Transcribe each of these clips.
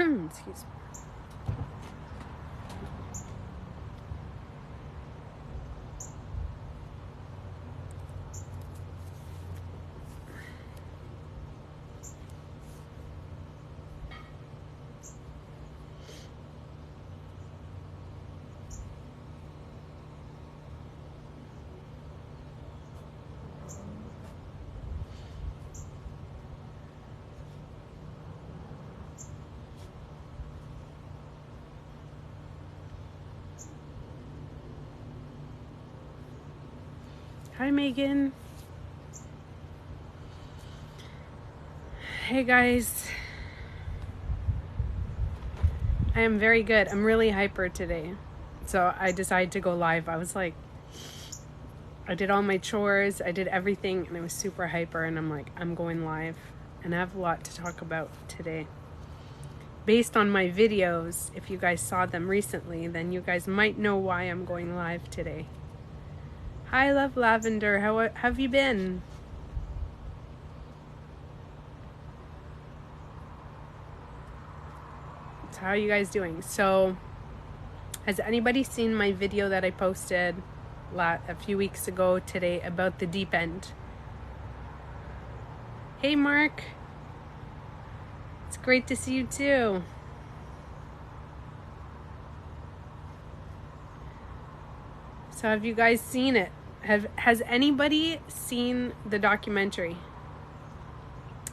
Excuse me. Hi, Megan. Hey, guys. I am very good. I'm really hyper today. So I decided to go live. I was like, I did all my chores. I did everything. And I was super hyper. And I'm like, I'm going live. And I have a lot to talk about today. Based on my videos, if you guys saw them recently, then you guys might know why I'm going live today. Hi, Love Lavender. How have you been? So how are you guys doing? So, has anybody seen my video that I posted a few weeks ago today about the deep end? Hey, Mark. It's great to see you too. So have you guys seen it? Has anybody seen the documentary,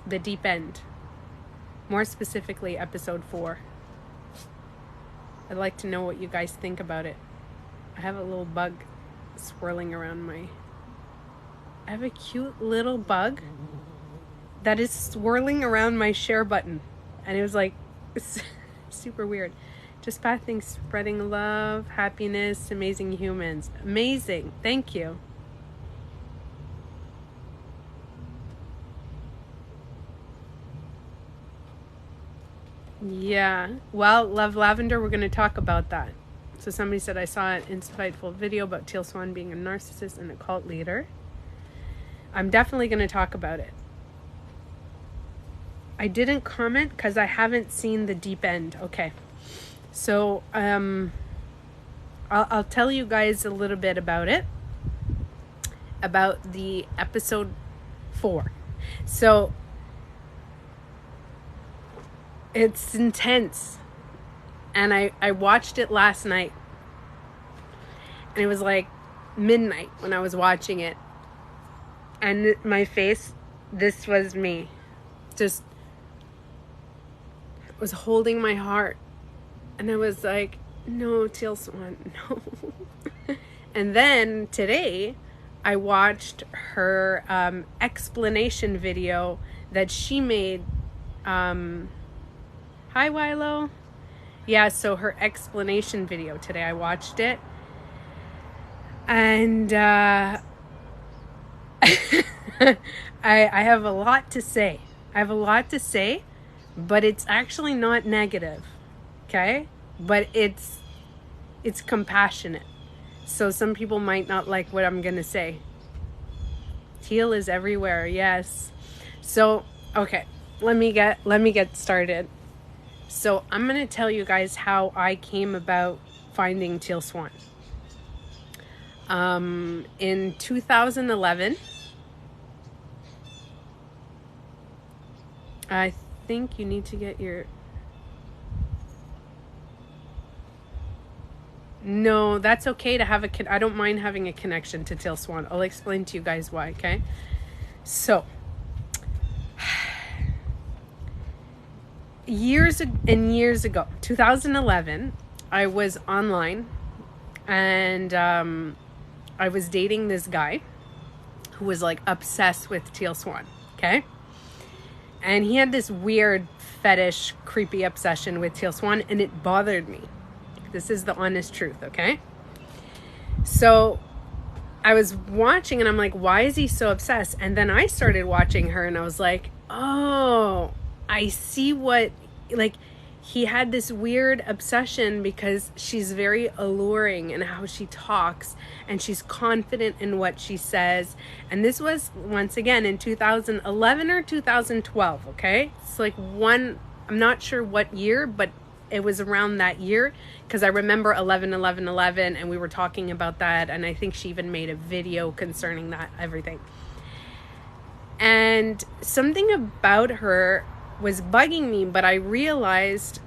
The Deep End? More specifically, episode 4. I'd like to know what you guys think about it. I have a little bug swirling around I have a cute little bug that is swirling around my share button. And it was like super weird. Just pathing, spreading love, happiness, amazing humans. Amazing. Thank you. Yeah. Well, Love Lavender, we're going to talk about that. So somebody said I saw an insightful video about Teal Swan being a narcissist and a cult leader. I'm definitely going to talk about it. I didn't comment because I haven't seen the deep end. Okay. So, I'll tell you guys a little bit about it, about the episode 4. So, it's intense, and I watched it last night, and it was like midnight when I was watching it, and my face, this was me, just was holding my heart. And I was like, no, Teal Swan, no. And then today, I watched her explanation video that she made. Hi, Wilo. Yeah, so her explanation video today, I watched it. And I have a lot to say. But it's actually not negative. Okay, but it's compassionate. So some people might not like what I'm gonna say. Teal is everywhere, yes. So okay, let me get started. So I'm gonna tell you guys how I came about finding Teal Swan. In 2011, I think you need to get your. No, that's okay to have I don't mind having a connection to Teal Swan. I'll explain to you guys why, okay? So, years ago, 2011, I was online, and I was dating this guy who was like obsessed with Teal Swan, okay? And he had this weird fetish, creepy obsession with Teal Swan, and it bothered me. This is the honest truth, okay? So I was watching and I'm like, why is he so obsessed? And then I started watching her and I was like, oh, I see what, like, he had this weird obsession because she's very alluring in how she talks and she's confident in what she says. And this was, once again, in 2011 or 2012, okay? It's like one I'm not sure what year, but it was around that year, because I remember 11/11/11, and we were talking about that, and I think she even made a video concerning that, everything. And something about her was bugging me, but I realized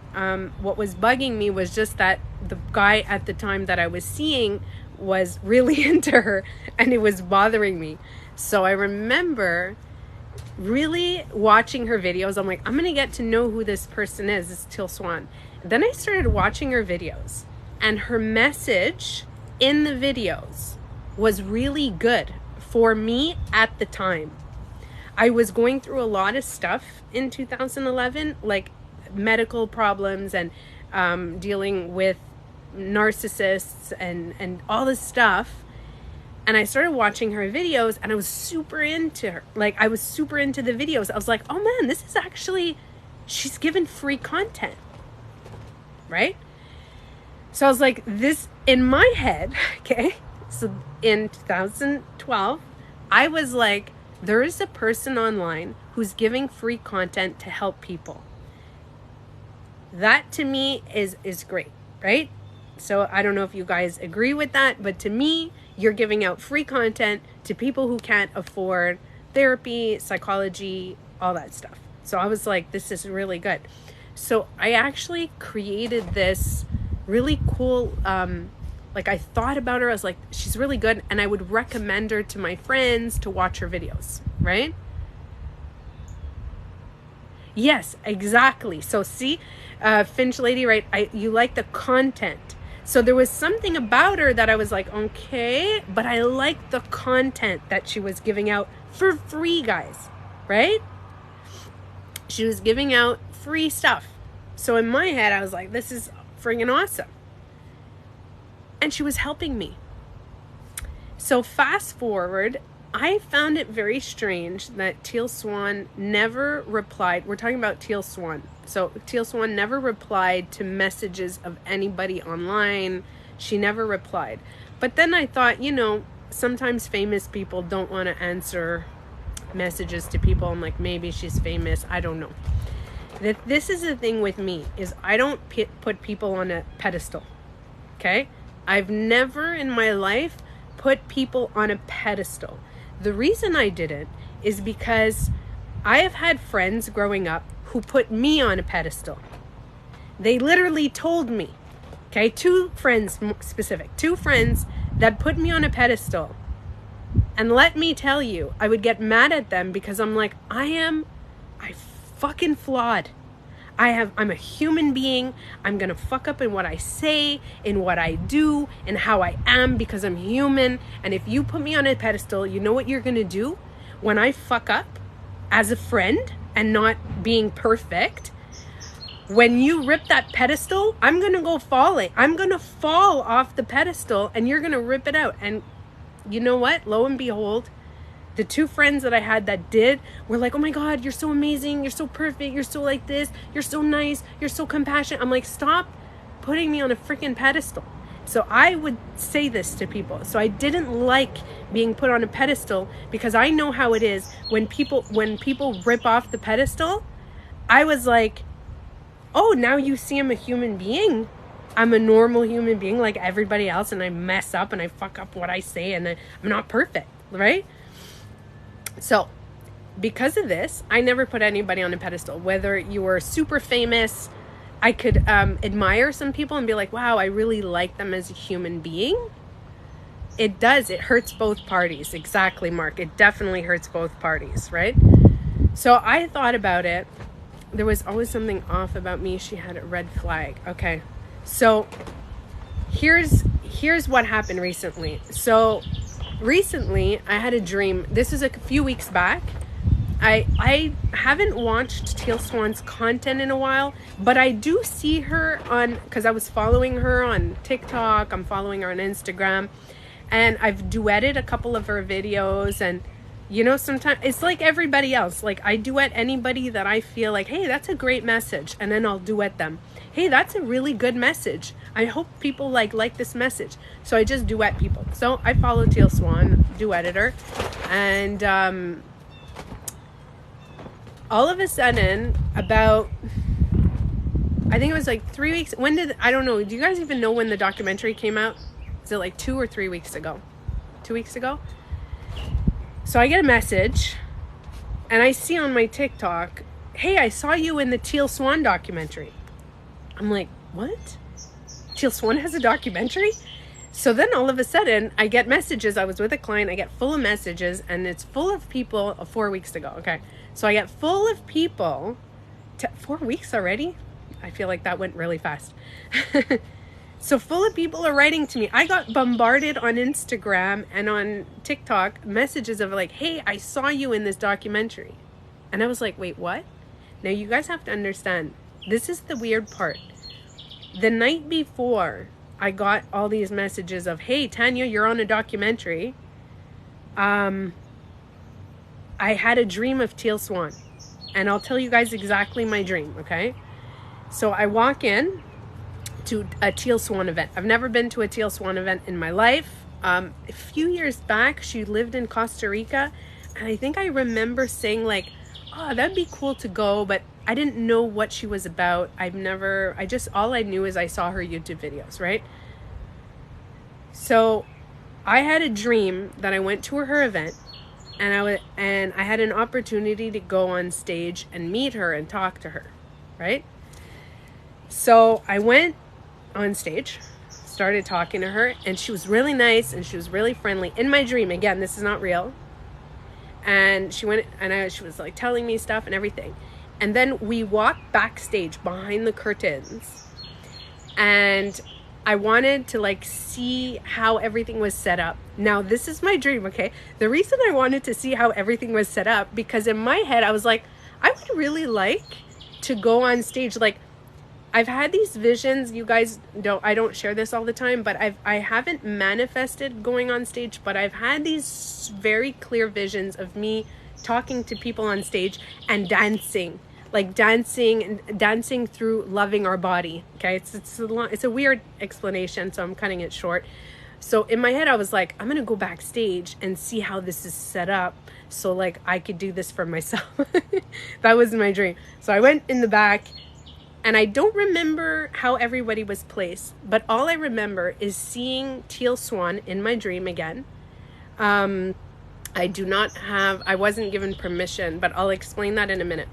what was bugging me was just that the guy at the time that I was seeing was really into her, and it was bothering me. So I remember really watching her videos. I'm like, I'm gonna get to know who this person is, this Teal Swan. Then I started watching her videos, and her message in the videos was really good for me at the time. I was going through a lot of stuff in 2011, like medical problems and dealing with narcissists and all this stuff. And I started watching her videos, and I was super into her. Like, I was super into the videos. I was like, oh man, this is actually, she's given free content, right? So I was like, this, in my head, okay? So in 2012, I was like, there is a person online who's giving free content to help people. That to me is great, right? So I don't know if you guys agree with that, but to me, you're giving out free content to people who can't afford therapy, psychology, all that stuff. So I was like, this is really good. So I actually created this really cool, like I thought about her. I was like, she's really good. And I would recommend her to my friends to watch her videos, right? Yes, exactly. So see, Finch Lady, right? You like the content. So there was something about her that I was like, okay, but I liked the content that she was giving out for free, guys, right? She was giving out free stuff. So in my head, I was like, this is friggin' awesome. And she was helping me. So fast forward, I found it very strange that Teal Swan never replied. We're talking about Teal Swan. So Teal Swan never replied to messages of anybody online. She never replied. But then I thought, you know, sometimes famous people don't want to answer messages to people. I'm like, maybe she's famous. I don't know. This is the thing with me, is I don't put people on a pedestal. Okay? I've never in my life put people on a pedestal. The reason I didn't is because I have had friends growing up who put me on a pedestal. They literally told me, okay, two friends that put me on a pedestal. And let me tell you, I would get mad at them because I'm like, I fucking flawed. I'm a human being. I'm going to fuck up in what I say, in what I do, and how I am, because I'm human. And if you put me on a pedestal, you know what you're going to do? When I fuck up as a friend and not being perfect, when you rip that pedestal, I'm going to go falling. I'm going to fall off the pedestal, and you're going to rip it out. And you know what? Lo and behold, the two friends that I had that did were like, oh my God, you're so amazing. You're so perfect. You're so like this. You're so nice. You're so compassionate. I'm like, stop putting me on a freaking pedestal. So I would say this to people. So I didn't like being put on a pedestal, because I know how it is when people rip off the pedestal. I was like, oh, now you see I'm a human being. I'm a normal human being like everybody else, and I mess up and I fuck up what I say, and I'm not perfect, right? So because of this, I never put anybody on a pedestal. Whether you were super famous, I could admire some people and be like, wow, I really like them as a human being. It hurts both parties. Exactly, Mark. It definitely hurts both parties, right? So I thought about it. There was always something off about me. She had a red flag. Okay. So here's what happened recently. So recently I had a dream. This is a few weeks back. I haven't watched Teal Swan's content in a while, but I do see her because I was following her on TikTok. I'm following her on Instagram, and I've duetted a couple of her videos. And you know, sometimes it's like everybody else. Like, I duet anybody that I feel like, hey, that's a great message, and then I'll duet them. Hey, that's a really good message. I hope people like this message. So I just duet people. So I follow Teal Swan, duetted her, and all of a sudden, about I think it was like 3 weeks. I don't know. Do you guys even know when the documentary came out? Is it like 2 or 3 weeks ago? 2 weeks ago? So I get a message and I see on my TikTok, hey, I saw you in the Teal Swan documentary. I'm like, what? Teal Swan has a documentary? So then all of a sudden I get messages. I was with a client. I get full of messages and it's full of people 4 weeks ago. Okay. So I get full of people. 4 weeks already? I feel like that went really fast. So full of people are writing to me. I got bombarded on Instagram and on TikTok messages of like, hey, I saw you in this documentary. And I was like, wait, what? Now you guys have to understand, this is the weird part. The night before I got all these messages of, hey, Tanya, you're on a documentary. I had a dream of Teal Swan. And I'll tell you guys exactly my dream, okay? So I walk in to a Teal Swan event. I've never been to a Teal Swan event in my life. A few years back, she lived in Costa Rica. And I think I remember saying like, oh, that'd be cool to go. But I didn't know what she was about. All I knew is I saw her YouTube videos, right? So I had a dream that I went to her event. And I had an opportunity to go on stage and meet her and talk to her, right? So I went on stage, started talking to her, and she was really nice and she was really friendly. In my dream, again, this is not real. And she went and she was like telling me stuff and everything. And then we walked backstage behind the curtains. And I wanted to like see how everything was set up. Now, this is my dream, okay? The reason I wanted to see how everything was set up, because in my head, I was like, I would really like to go on stage. Like, I've had these visions. You guys I don't share this all the time, but I haven't manifested going on stage, but I've had these very clear visions of me talking to people on stage and dancing. Like dancing through loving our body. Okay, it's a weird explanation, so I'm cutting it short. So in my head, I was like, I'm gonna go backstage and see how this is set up, so like I could do this for myself. That was my dream. So I went in the back, and I don't remember how everybody was placed, but all I remember is seeing Teal Swan in my dream again. I wasn't given permission, but I'll explain that in a minute.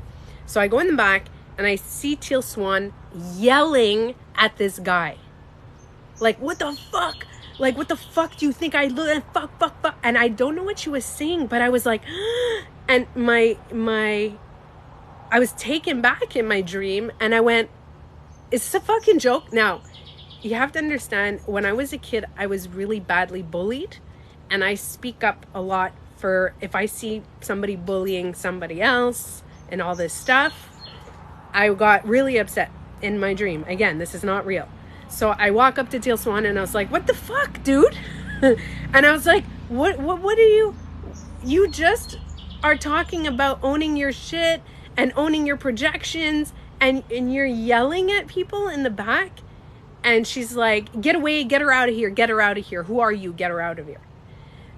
So I go in the back and I see Teal Swan yelling at this guy. Like, what the fuck? Like, what the fuck do you think I look at? Fuck. And I don't know what she was saying, but I was like, and I was taken back in my dream and I went, is this a fucking joke? Now, you have to understand, when I was a kid, I was really badly bullied, and I speak up a lot for if I see somebody bullying somebody else and all this stuff. I got really upset in my dream. Again, this is not real. So I walk up to Teal Swan and I was like, what the fuck, dude? And I was like, what are you just are talking about owning your shit and owning your projections, and you're yelling at people in the back. And she's like, get away, get her out of here. Who are you? Get her out of here.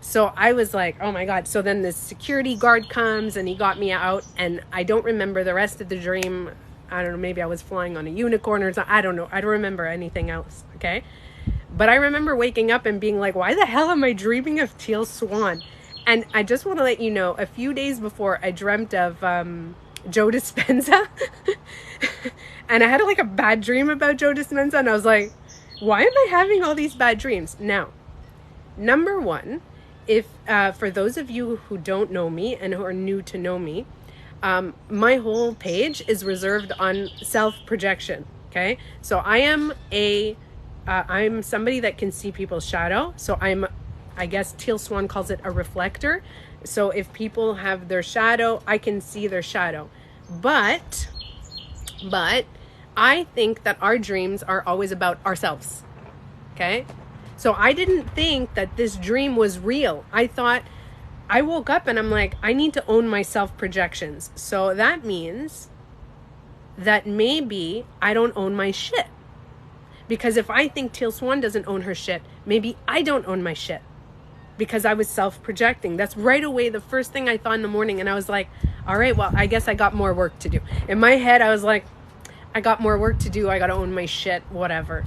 So I was like, oh my God. So then the security guard comes and he got me out, and I don't remember the rest of the dream. I don't know, maybe I was flying on a unicorn or something. I don't know. I don't remember anything else. Okay. But I remember waking up and being like, why the hell am I dreaming of Teal Swan? And I just want to let you know, a few days before, I dreamt of Joe Dispenza. And I had like a bad dream about Joe Dispenza, and I was like, why am I having all these bad dreams? Now, number one, if for those of you who don't know me and who are new to know me, my whole page is reserved on self-projection. Okay, so I'm somebody that can see people's shadow. So I guess Teal Swan calls it a reflector. So if people have their shadow, I can see their shadow. But I think that our dreams are always about ourselves. Okay? So I didn't think that this dream was real. I woke up and I'm like, I need to own my self-projections. So that means that maybe I don't own my shit. Because if I think Teal Swan doesn't own her shit, maybe I don't own my shit. Because I was self-projecting. That's right away the first thing I thought in the morning. And I was like, all right, well, I guess I got more work to do. In my head, I was like, I got more work to do. I got to own my shit, whatever.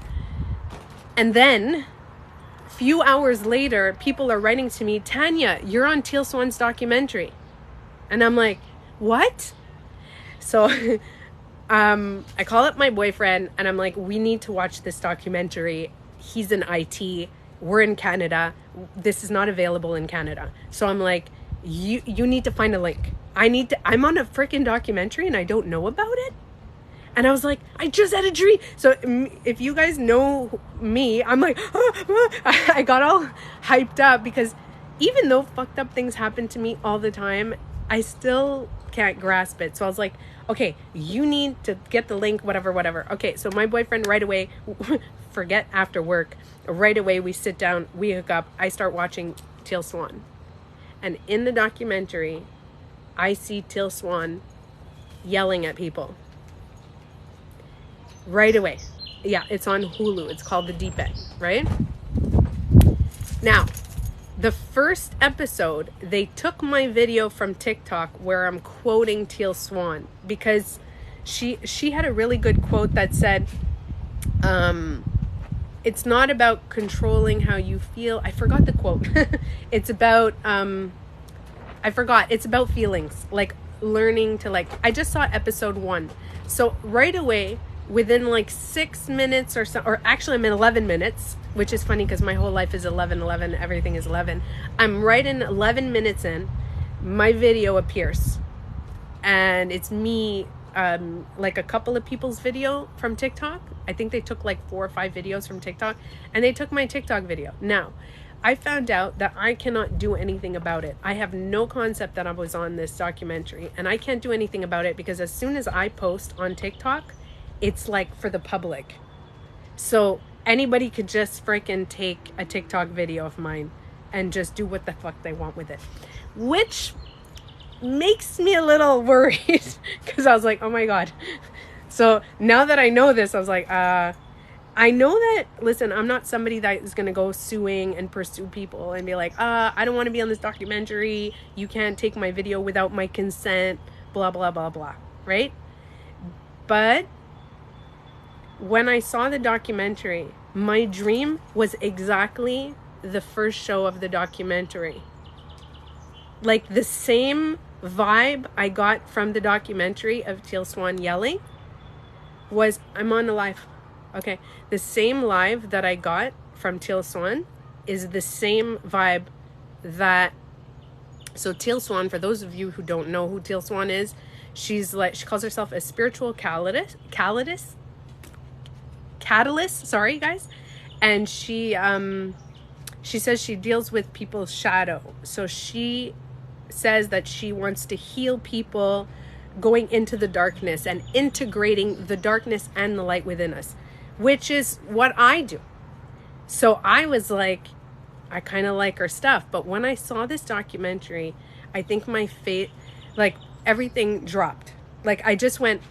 And then a few hours later, people are writing to me, Tanya, you're on Teal Swan's documentary. And I'm like, what? So I call up my boyfriend and I'm like, we need to watch this documentary. He's in IT. We're in Canada. This is not available in Canada. So I'm like, you need to find a link. I'm on a freaking documentary and I don't know about it. And I was like, I just had a dream. So if you guys know me, I'm like, I got all hyped up because even though fucked up things happen to me all the time, I still can't grasp it. So I was like, okay, you need to get the link, whatever. Okay, so my boyfriend right away, forget after work, right away we sit down, we hook up, I start watching Teal Swan. And in the documentary, I see Teal Swan yelling at people. Right away. Yeah, it's on Hulu. It's called The Deep End, right? Now, the first episode, they took my video from TikTok where I'm quoting Teal Swan because she had a really good quote that said, it's not about controlling how you feel. I forgot the quote. It's about, it's about feelings, like learning to like, I just saw episode 1. So right away, within like 6 minutes or so, or actually I'm in 11 minutes, which is funny because my whole life is 11, everything is 11. I'm right in 11 minutes in, my video appears. And it's me, like a couple of people's video from TikTok. I think they took like 4 or 5 videos from TikTok and they took my TikTok video. Now, I found out that I cannot do anything about it. I have no concept that I was on this documentary and I can't do anything about it because as soon as I post on TikTok, it's like for the public. So anybody could just freaking take a TikTok video of mine and just do what the fuck they want with it. Which makes me a little worried because I was like, oh my God. So now that I know this, I was like, I know that, listen, I'm not somebody that is going to go suing and pursue people and be like, I don't want to be on this documentary. You can't take my video without my consent, blah, blah, blah, blah. Right? But when I saw the documentary, my dream was exactly the first show of the documentary. Like the same vibe I got from the documentary of Teal Swan yelling was, I'm on a live. Okay. The same live that I got from Teal Swan is the same vibe that, so Teal Swan, for those of you who don't know who Teal Swan is, she calls herself a spiritual catalyst, sorry guys, and she says she deals with people's shadow. So she says that she wants to heal people going into the darkness and integrating the darkness and the light within us, which is what I do. So I was like, I kind of like her stuff, but when I saw this documentary, I think my fate, like everything dropped. Like I just went,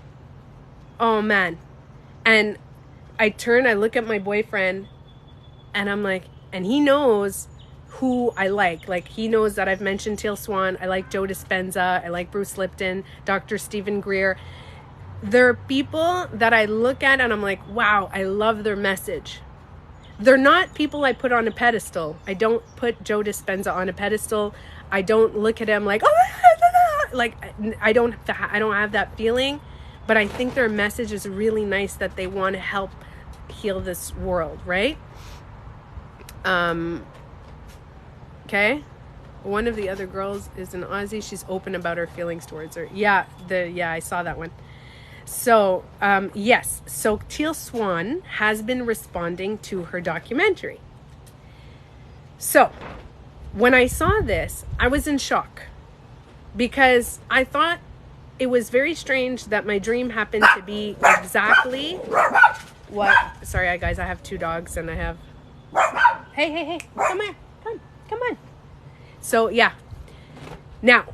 oh man. And I look at my boyfriend and I'm like, and he knows who I like. Like he knows that I've mentioned Teal Swan. I like Joe Dispenza. I like Bruce Lipton, Dr. Stephen Greer. They're people that I look at and I'm like, wow, I love their message. They're not people I put on a pedestal. I don't put Joe Dispenza on a pedestal. I don't look at him like, oh, like I don't have that feeling. But I think their message is really nice, that they want to help heal this world, right? Okay. One of the other girls is an Aussie. She's open about her feelings towards her. Yeah, I saw that one. So, yes. So Teal Swan has been responding to her documentary. So, when I saw this, I was in shock because I thought it was very strange that my dream happened to be exactly what... Sorry, guys, I have 2 dogs and I have... Hey, come here. Come on. So, yeah. Now,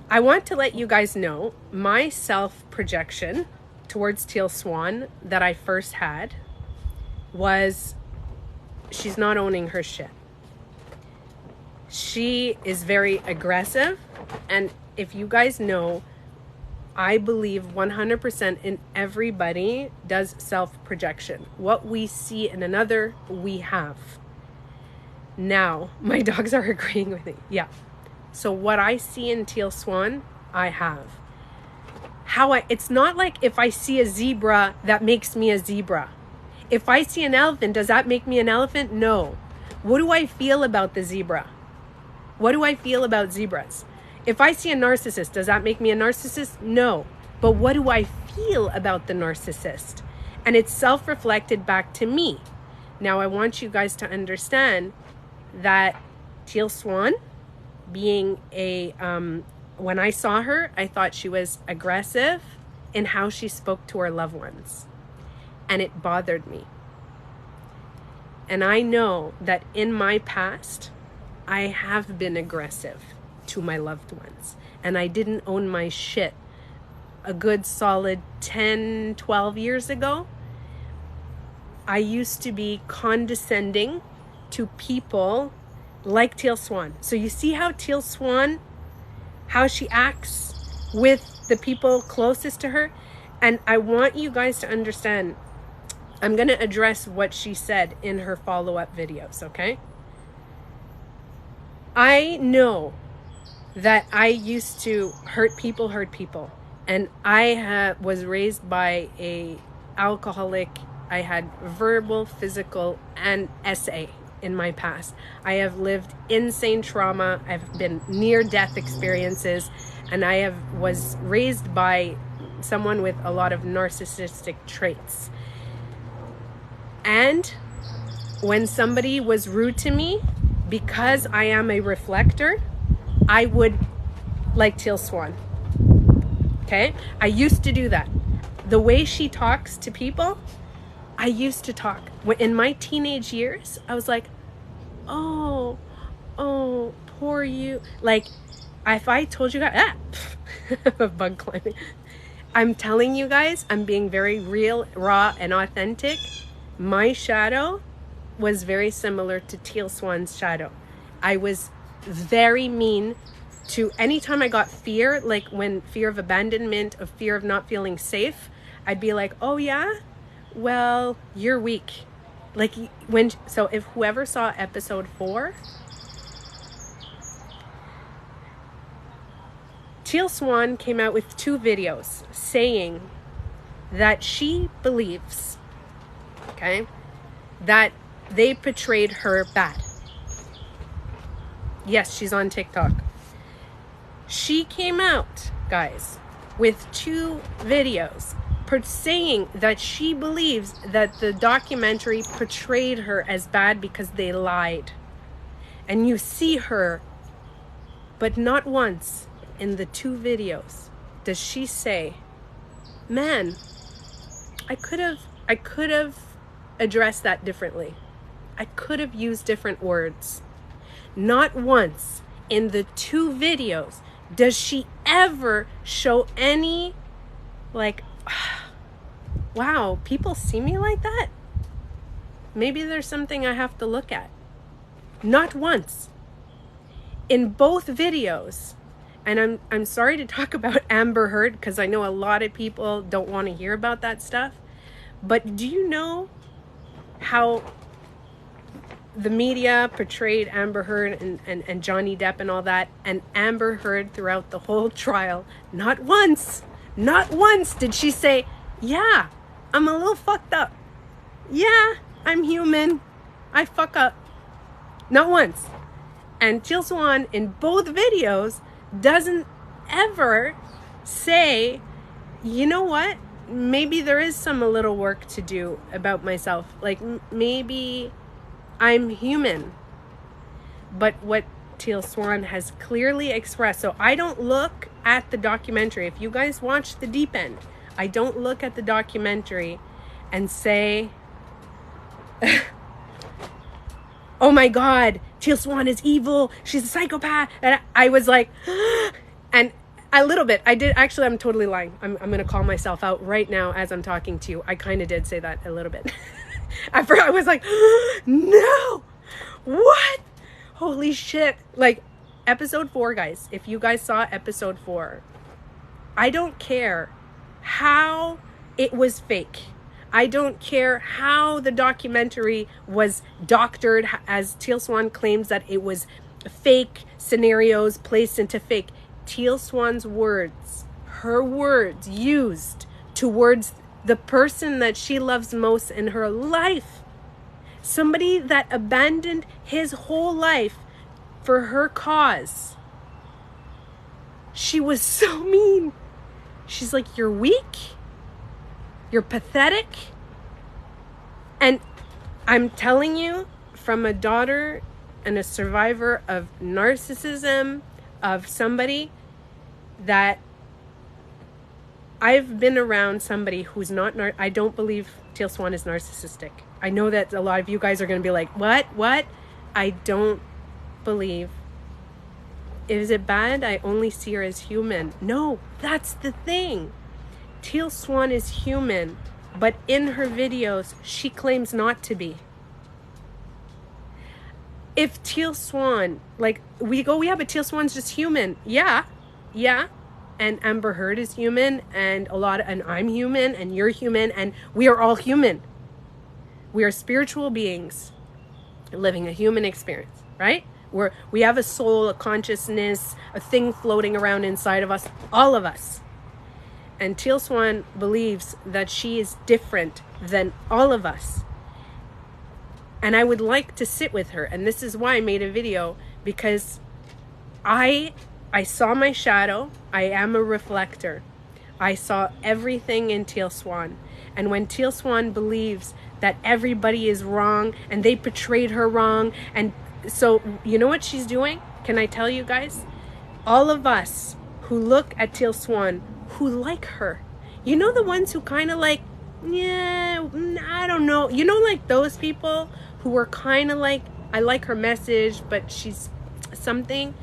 I want to let you guys know my self-projection towards Teal Swan that I first had was she's not owning her shit. She is very aggressive, and if you guys know, I believe 100% in everybody does self-projection. What we see in another, we have. Now, my dogs are agreeing with me. Yeah. So what I see in Teal Swan, I have. It's not like if I see a zebra, that makes me a zebra. If I see an elephant, does that make me an elephant? No. What do I feel about the zebra? What do I feel about zebras? If I see a narcissist, does that make me a narcissist? No. But what do I feel about the narcissist? And it's self-reflected back to me. Now, I want you guys to understand that Teal Swan, being when I saw her, I thought she was aggressive in how she spoke to her loved ones. And it bothered me. And I know that in my past, I have been aggressive to my loved ones. And I didn't own my shit a good solid 10, 12 years ago. I used to be condescending to people like Teal Swan. So you see how Teal Swan, how she acts with the people closest to her? And I want you guys to understand, I'm going to address what she said in her follow-up videos, okay? I know that I used to hurt people. And I was raised by a alcoholic. I had verbal, physical, and SA in my past. I have lived insane trauma. I've been near-death experiences. And I was raised by someone with a lot of narcissistic traits. And when somebody was rude to me, because I am a reflector, I would, like Teal Swan. Okay? I used to do that. The way she talks to people, I used to talk. In my teenage years, I was like, oh, poor you. Like, if I told you guys, bug climbing. I'm telling you guys, I'm being very real, raw, and authentic. My shadow was very similar to Teal Swan's shadow. I was very mean to anytime I got fear, like when fear of abandonment, of fear of not feeling safe, I'd be like, oh yeah, well, you're weak. Like so if whoever saw episode 4, Teal Swan came out with 2 videos saying that she believes, okay, that they portrayed her bad. Yes, she's on TikTok. She came out, guys, with 2 videos saying that she believes that the documentary portrayed her as bad because they lied. And you see her, but not once in the 2 videos does she say, man, I could have addressed that differently. I could have used different words. Not once in the 2 videos does she ever show any, like, wow, people see me like that? Maybe there's something I have to look at. Not once. In both videos, and I'm sorry to talk about Amber Heard because I know a lot of people don't want to hear about that stuff, but do you know how the media portrayed Amber Heard and Johnny Depp and all that, and Amber Heard throughout the whole trial, not once did she say, yeah, I'm a little fucked up. Yeah, I'm human. I fuck up. Not once. And Teal Swan in both videos doesn't ever say, you know what? Maybe there is a little work to do about myself. Like maybe I'm human. But what Teal Swan has clearly expressed, so I don't look at the documentary. If you guys watch The Deep End, I don't look at the documentary and say, oh my God, Teal Swan is evil. She's a psychopath. And I was like, and a little bit, I did, actually, I'm totally lying. I'm going to call myself out right now as I'm talking to you. I kind of did say that a little bit. After I was like, no, what? Holy shit. Like episode 4, guys, if you guys saw episode 4, I don't care how it was fake. I don't care how the documentary was doctored, as Teal Swan claims that it was fake scenarios placed into fake. Teal Swan's words, her words used towards the person that she loves most in her life, somebody that abandoned his whole life for her cause. She was so mean. She's like, you're weak. You're pathetic. And I'm telling you, from a daughter and a survivor of narcissism, of somebody that I've been around somebody who's not, I don't believe Teal Swan is narcissistic. I know that a lot of you guys are going to be like, what? I don't believe. Is it bad? I only see her as human. No, that's the thing. Teal Swan is human, but in her videos, she claims not to be. If Teal Swan, like, we but Teal Swan's just human. Yeah. And Amber Heard is human, and I'm human, and you're human, and we are all human. We are spiritual beings living a human experience, right? We have a soul, a consciousness, a thing floating around inside of us, all of us. And Teal Swan believes that she is different than all of us. And I would like to sit with her. And this is why I made a video, because I saw my shadow. I am a reflector. I saw everything in Teal Swan. And when Teal Swan believes that everybody is wrong and they portrayed her wrong, and so you know what she's doing? Can I tell you guys? All of us who look at Teal Swan, who like her, you know, the ones who kind of like, yeah, I don't know, you know, like those people who were kind of like, I like her message, but she's something.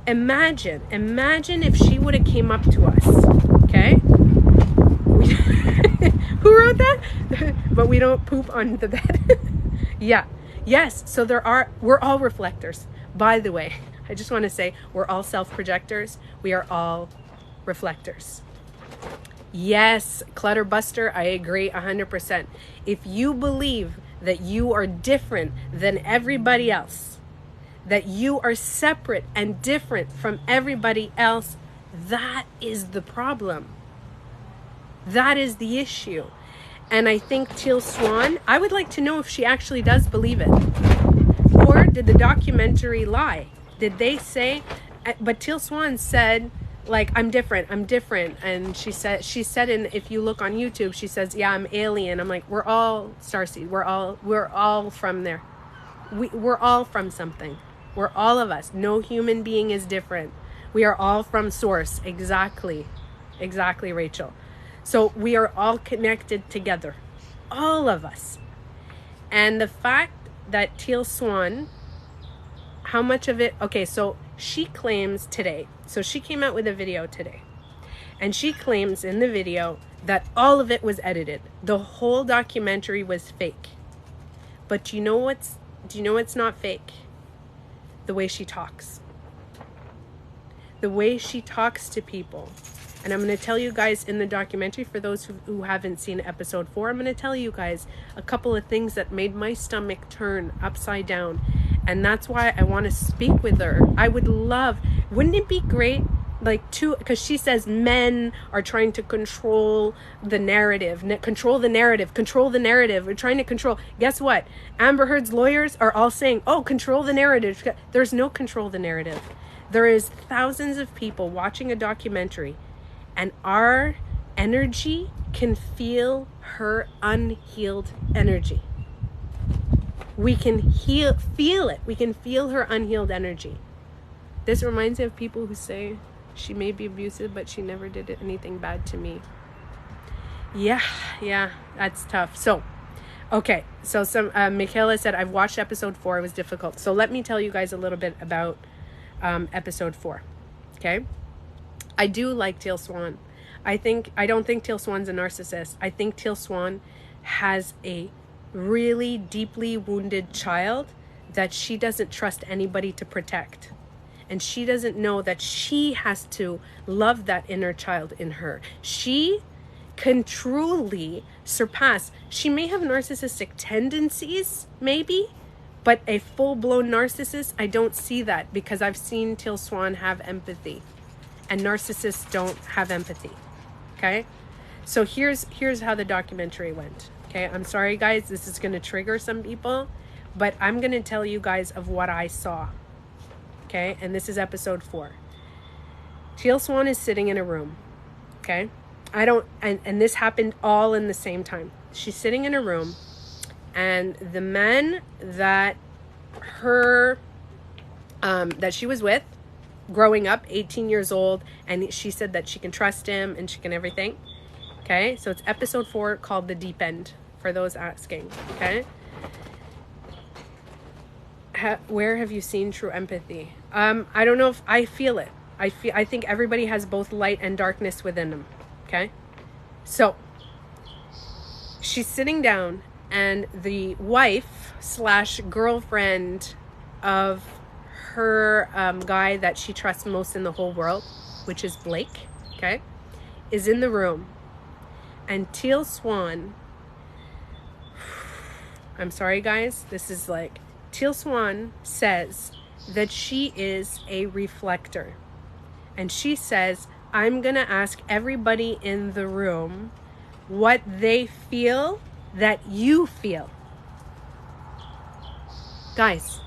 Imagine if she would have came up to us, okay? Who wrote that? But we don't poop on the bed. Yeah. Yes. So we're all reflectors. By the way, I just want to say we're all self-projectors. We are all reflectors. Yes, Clutterbuster, I agree 100%. If you believe that you are different than everybody else, that you are separate and different from everybody else, that is the problem. That is the issue. And I think Teal Swan, I would like to know if she actually does believe it. Or did the documentary lie? Did they say, but Teal Swan said, like, I'm different. And she said, if you look on YouTube, she says, yeah, I'm alien. I'm like, we're all starseed. We're all from there. We're all from something. We're all of us. No human being is different. We are all from source. Exactly, Rachel. So we are all connected together. All of us. And the fact that Teal Swan, how much of it, okay, so she claims today, so she came out with a video today, and she claims in the video that all of it was edited. The whole documentary was fake. But do you know what's not fake? The way she talks. The way she talks to people. And I'm going to tell you guys in the documentary, for those who haven't seen episode 4, I'm going to tell you guys a couple of things that made my stomach turn upside down. And that's why I want to speak with her. I would love, wouldn't it be great, like, because she says men are trying to control the narrative. Control the narrative. We're trying to control. Guess what? Amber Heard's lawyers are all saying, oh, control the narrative. There's no control the narrative. There is thousands of people watching a documentary, and our energy can feel her unhealed energy. We can feel it. We can feel her unhealed energy. This reminds me of people who say, she may be abusive, but she never did anything bad to me. Yeah, that's tough. So, okay. So Michaela said, I've watched episode 4. It was difficult. So let me tell you guys a little bit about episode 4. Okay. I do like Teal Swan. I don't think Teal Swan's a narcissist. I think Teal Swan has a really deeply wounded child that she doesn't trust anybody to protect. and she doesn't know that she has to love that inner child in her. She can truly surpass. She may have narcissistic tendencies, maybe, but a full-blown narcissist, I don't see that, because I've seen Teal Swan have empathy, and narcissists don't have empathy. Okay, so here's how the documentary went. Okay, I'm sorry guys, this is going to trigger some people, but I'm going to tell you guys of what I saw. Okay, and this is episode 4. Teal Swan is sitting in a room. Okay, and this happened all in the same time. She's sitting in a room, and the man that that she was with growing up, 18 years old, and she said that she can trust him and she can everything. Okay, so it's episode 4 called The Deep End, for those asking. Okay, where have you seen true empathy? I don't know if I feel it. I think everybody has both light and darkness within them. Okay, so she's sitting down, and the wife / girlfriend of her guy that she trusts most in the whole world, which is Blake, okay, is in the room. And Teal Swan, I'm sorry guys, this is like, Teal Swan says that she is a reflector. And she says, I'm gonna ask everybody in the room what they feel that you feel. Guys,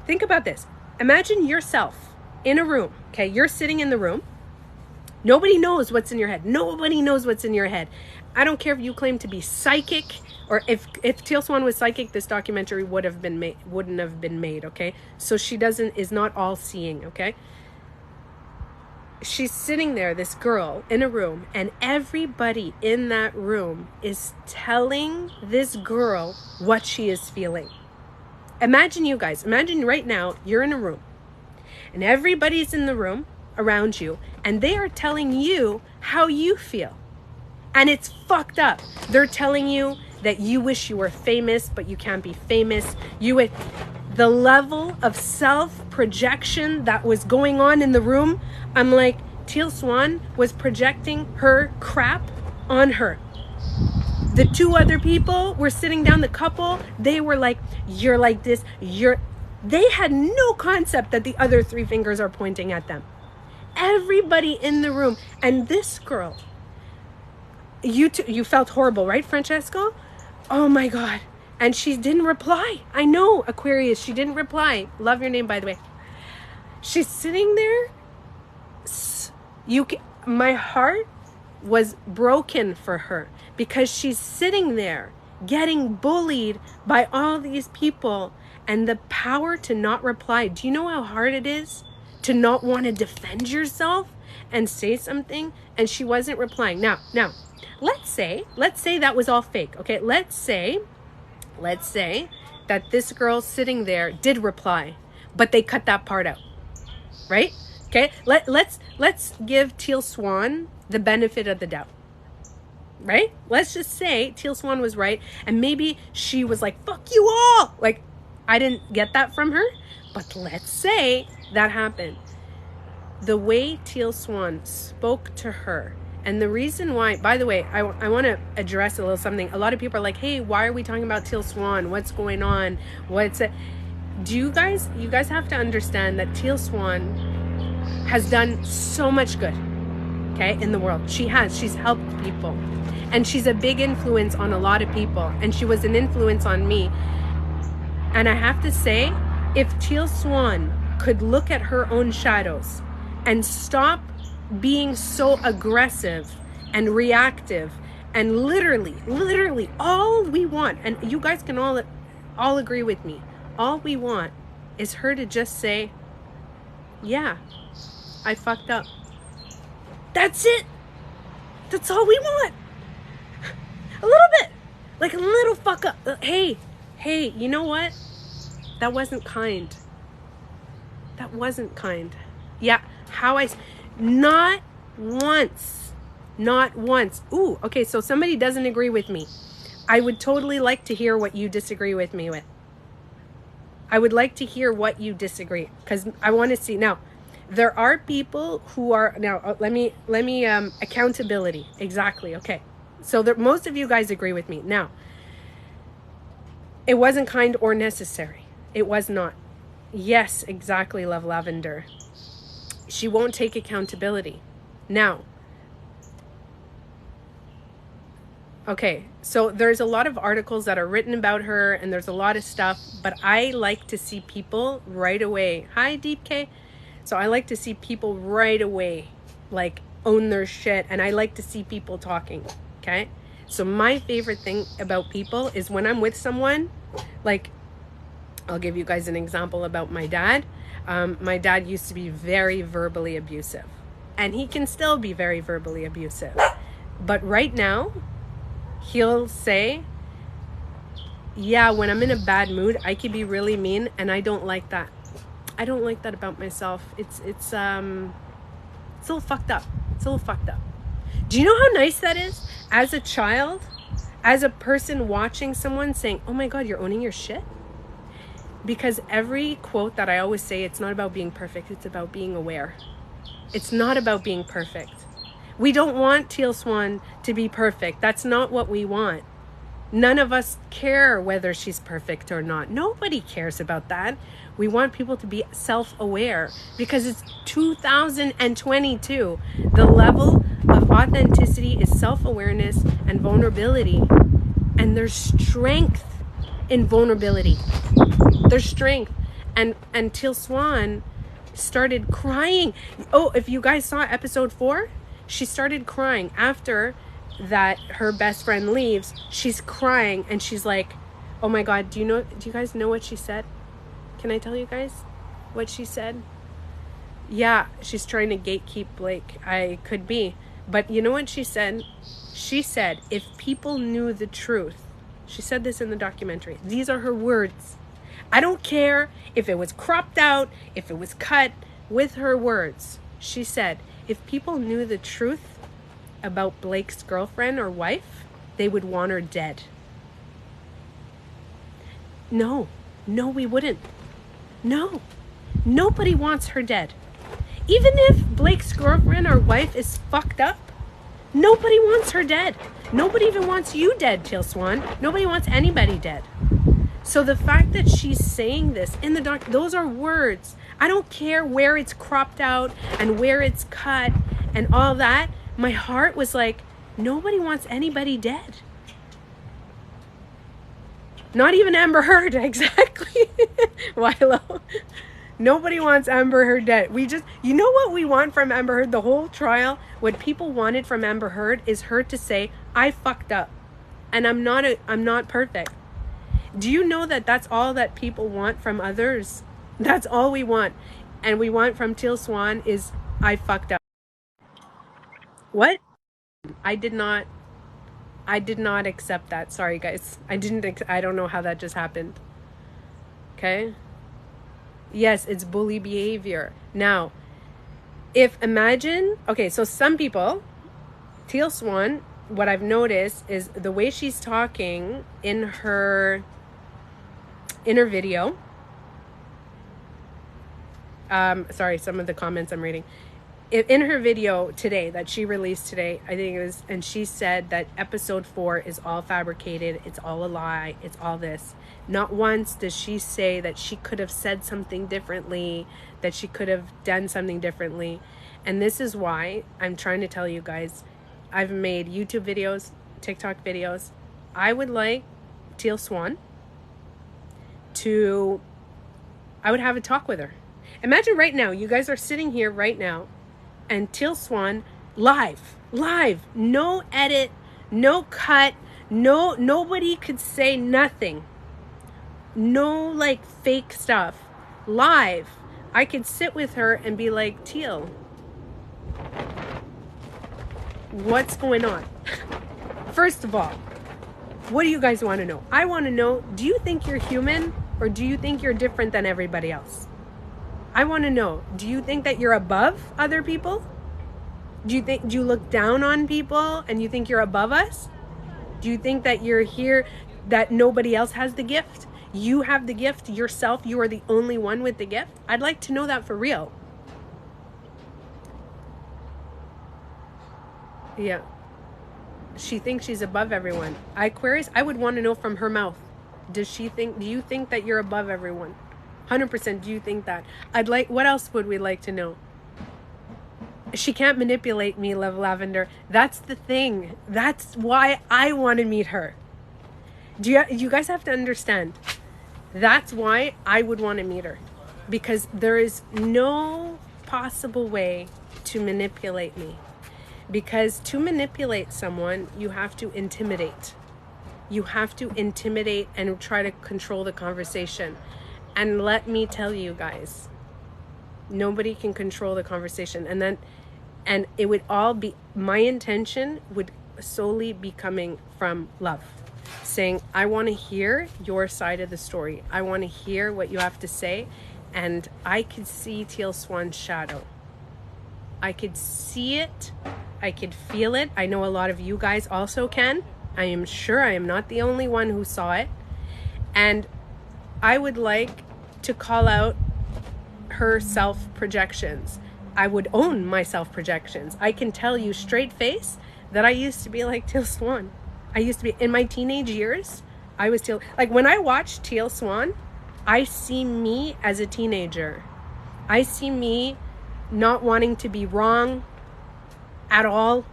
think about this. Imagine yourself in a room, okay? You're sitting in the room. Nobody knows what's in your head. Nobody knows what's in your head. I don't care if you claim to be psychic, or if Teal Swan was psychic, this documentary wouldn't have been made, okay? So she is not all seeing, okay? She's sitting there, this girl, in a room, and everybody in that room is telling this girl what she is feeling. Imagine you guys, imagine right now you're in a room and everybody's in the room around you and they are telling you how you feel. And it's fucked up. They're telling you that you wish you were famous, but you can't be famous. The level of self-projection that was going on in the room, I'm like, Teal Swan was projecting her crap on her. The 2 other people were sitting down, the couple, they were like, you're like this, they had no concept that the other 3 fingers are pointing at them. Everybody in the room. And this girl, you felt horrible, right, Francesco? Oh my God. And she didn't reply. I know, Aquarius, she didn't reply. Love your name, by the way. She's sitting there. My heart was broken for her, because she's sitting there getting bullied by all these people, and the power to not reply. Do you know how hard it is to not want to defend yourself and say something? And she wasn't replying. Now, let's say that was all fake. Okay, let's say that this girl sitting there did reply, but they cut that part out, right? Okay, let's give Teal Swan the benefit of the doubt, right? Let's just say Teal Swan was right, and maybe she was like, fuck you all. Like, I didn't get that from her, but let's say that happened. The way Teal Swan spoke to her, and the reason why, by the way, I want to address a little something. A lot of people are like, hey, why are we talking about Teal Swan? What's going on? What's it? You guys have to understand that Teal Swan has done so much good, okay, in the world. She's helped people, and she's a big influence on a lot of people, and she was an influence on me. And I have to say, if Teal Swan could look at her own shadows and stop being so aggressive and reactive, and literally all we want, and you guys can all agree with me, all we want is her to just say, yeah, I fucked up. That's it. That's all we want. A little bit. Like a little fuck up. Hey, you know what? That wasn't kind. That wasn't kind. Yeah, not once. Ooh, okay, so somebody doesn't agree with me. I would totally like to hear what you disagree with me with. I would like to hear what you disagree, because I want to see. Now, there are people who are, now let me accountability. Exactly. Okay. So most of you guys agree with me. Now, it wasn't kind or necessary. It was not. Yes, exactly, Love Lavender. She won't take accountability. Now, okay, so there's a lot of articles that are written about her, and there's a lot of stuff, but I like to see people right away. Hi, Deep K. So I like to see people right away, like, own their shit, and I like to see people talking, okay? So my favorite thing about people is when I'm with someone, like, I'll give you guys an example about my dad. My dad used to be very verbally abusive, and he can still be very verbally abusive. But right now, he'll say, yeah, when I'm in a bad mood, I can be really mean, and I don't like that. I don't like that about myself. It's a little fucked up. It's a little fucked up. Do you know how nice that is? As a child, as a person watching someone saying, oh my God, you're owning your shit? Because every quote that I always say, it's not about being perfect, it's about being aware. It's not about being perfect. We don't want Teal Swan to be perfect. That's not what we want. None of us care whether she's perfect or not. Nobody cares about that. We want people to be self-aware, because it's 2022. The level of authenticity is self-awareness and vulnerability. And there's strength in vulnerability. There's strength. And Teal Swan started crying. Oh, if you guys saw episode 4, she started crying after that her best friend leaves. She's crying and she's like, oh my God, do you guys know what she said? Can I tell you guys what she said? Yeah, she's trying to gatekeep Blake. I could be. But you know what she said? She said, if people knew the truth. She said this in the documentary. These are her words. I don't care if it was cropped out, if it was cut. With her words, she said, if people knew the truth about Blake's girlfriend or wife, they would want her dead. No, we wouldn't. No, nobody wants her dead. Even if Blake's girlfriend or wife is fucked up, nobody wants her dead. Nobody even wants you dead, Teal Swan. Nobody wants anybody dead. So the fact that she's saying this in the doc, those are words. I don't care where it's cropped out and where it's cut and all that. My heart was like, nobody wants anybody dead. Not even Amber Heard, exactly. Wilo. Nobody wants Amber Heard dead. You know what we want from Amber Heard? The whole trial, what people wanted from Amber Heard is her to say, I fucked up and I'm not perfect. Do you know that that's all that people want from others? That's all we want. And we want from Teal Swan is, I fucked up. What? I did not accept that. Sorry, guys. I don't know how that just happened. Okay? Yes, it's bully behavior. Now, okay, so some people, Teal Swan, what I've noticed is the way she's talking in her video. Sorry, some of the comments I'm reading. In her video today that she released today, I think it was, and she said that episode 4 is all fabricated, it's all a lie, it's all this. Not once does she say that she could have said something differently, that she could have done something differently. And this is why I'm trying to tell you guys, I've made YouTube videos, TikTok videos. I would like Teal Swan I would have a talk with her. Imagine right now, you guys are sitting here right now, and Teal Swan live, no edit, no cut, nobody could say nothing, no like fake stuff, live. I could sit with her and be like, Teal, what's going on? First of all, what do you guys want to know? I want to know, do you think you're human, or do you think you're different than everybody else? I want to know, do you think that you're above other people? Do you look down on people and you think you're above us? Do you think that you're here, that nobody else has the gift? You have the gift yourself. You are the only one with the gift. I'd like to know that for real. Yeah. She thinks she's above everyone. Aquarius, I would want to know from her mouth. Do you think that you're above everyone? 100%. Do you think that? What else would we like to know? She can't manipulate me, Love Lavender. That's the thing. That's why I want to meet her. You guys have to understand. That's why I would want to meet her. Because there is no possible way to manipulate me. Because to manipulate someone, you have to intimidate. You have to intimidate and try to control the conversation. And let me tell you guys, nobody can control the conversation. And it would all be, my intention would solely be coming from love. Saying, I want to hear your side of the story. I want to hear what you have to say. And I could see Teal Swan's shadow. I could see it. I could feel it. I know a lot of you guys also can. I am sure I am not the only one who saw it. And I would like to call out her self-projections. I would own my self-projections. I can tell you straight face that I used to be like Teal Swan. I used to be, in my teenage years, I was like when I watch Teal Swan, I see me as a teenager. I see me not wanting to be wrong at all,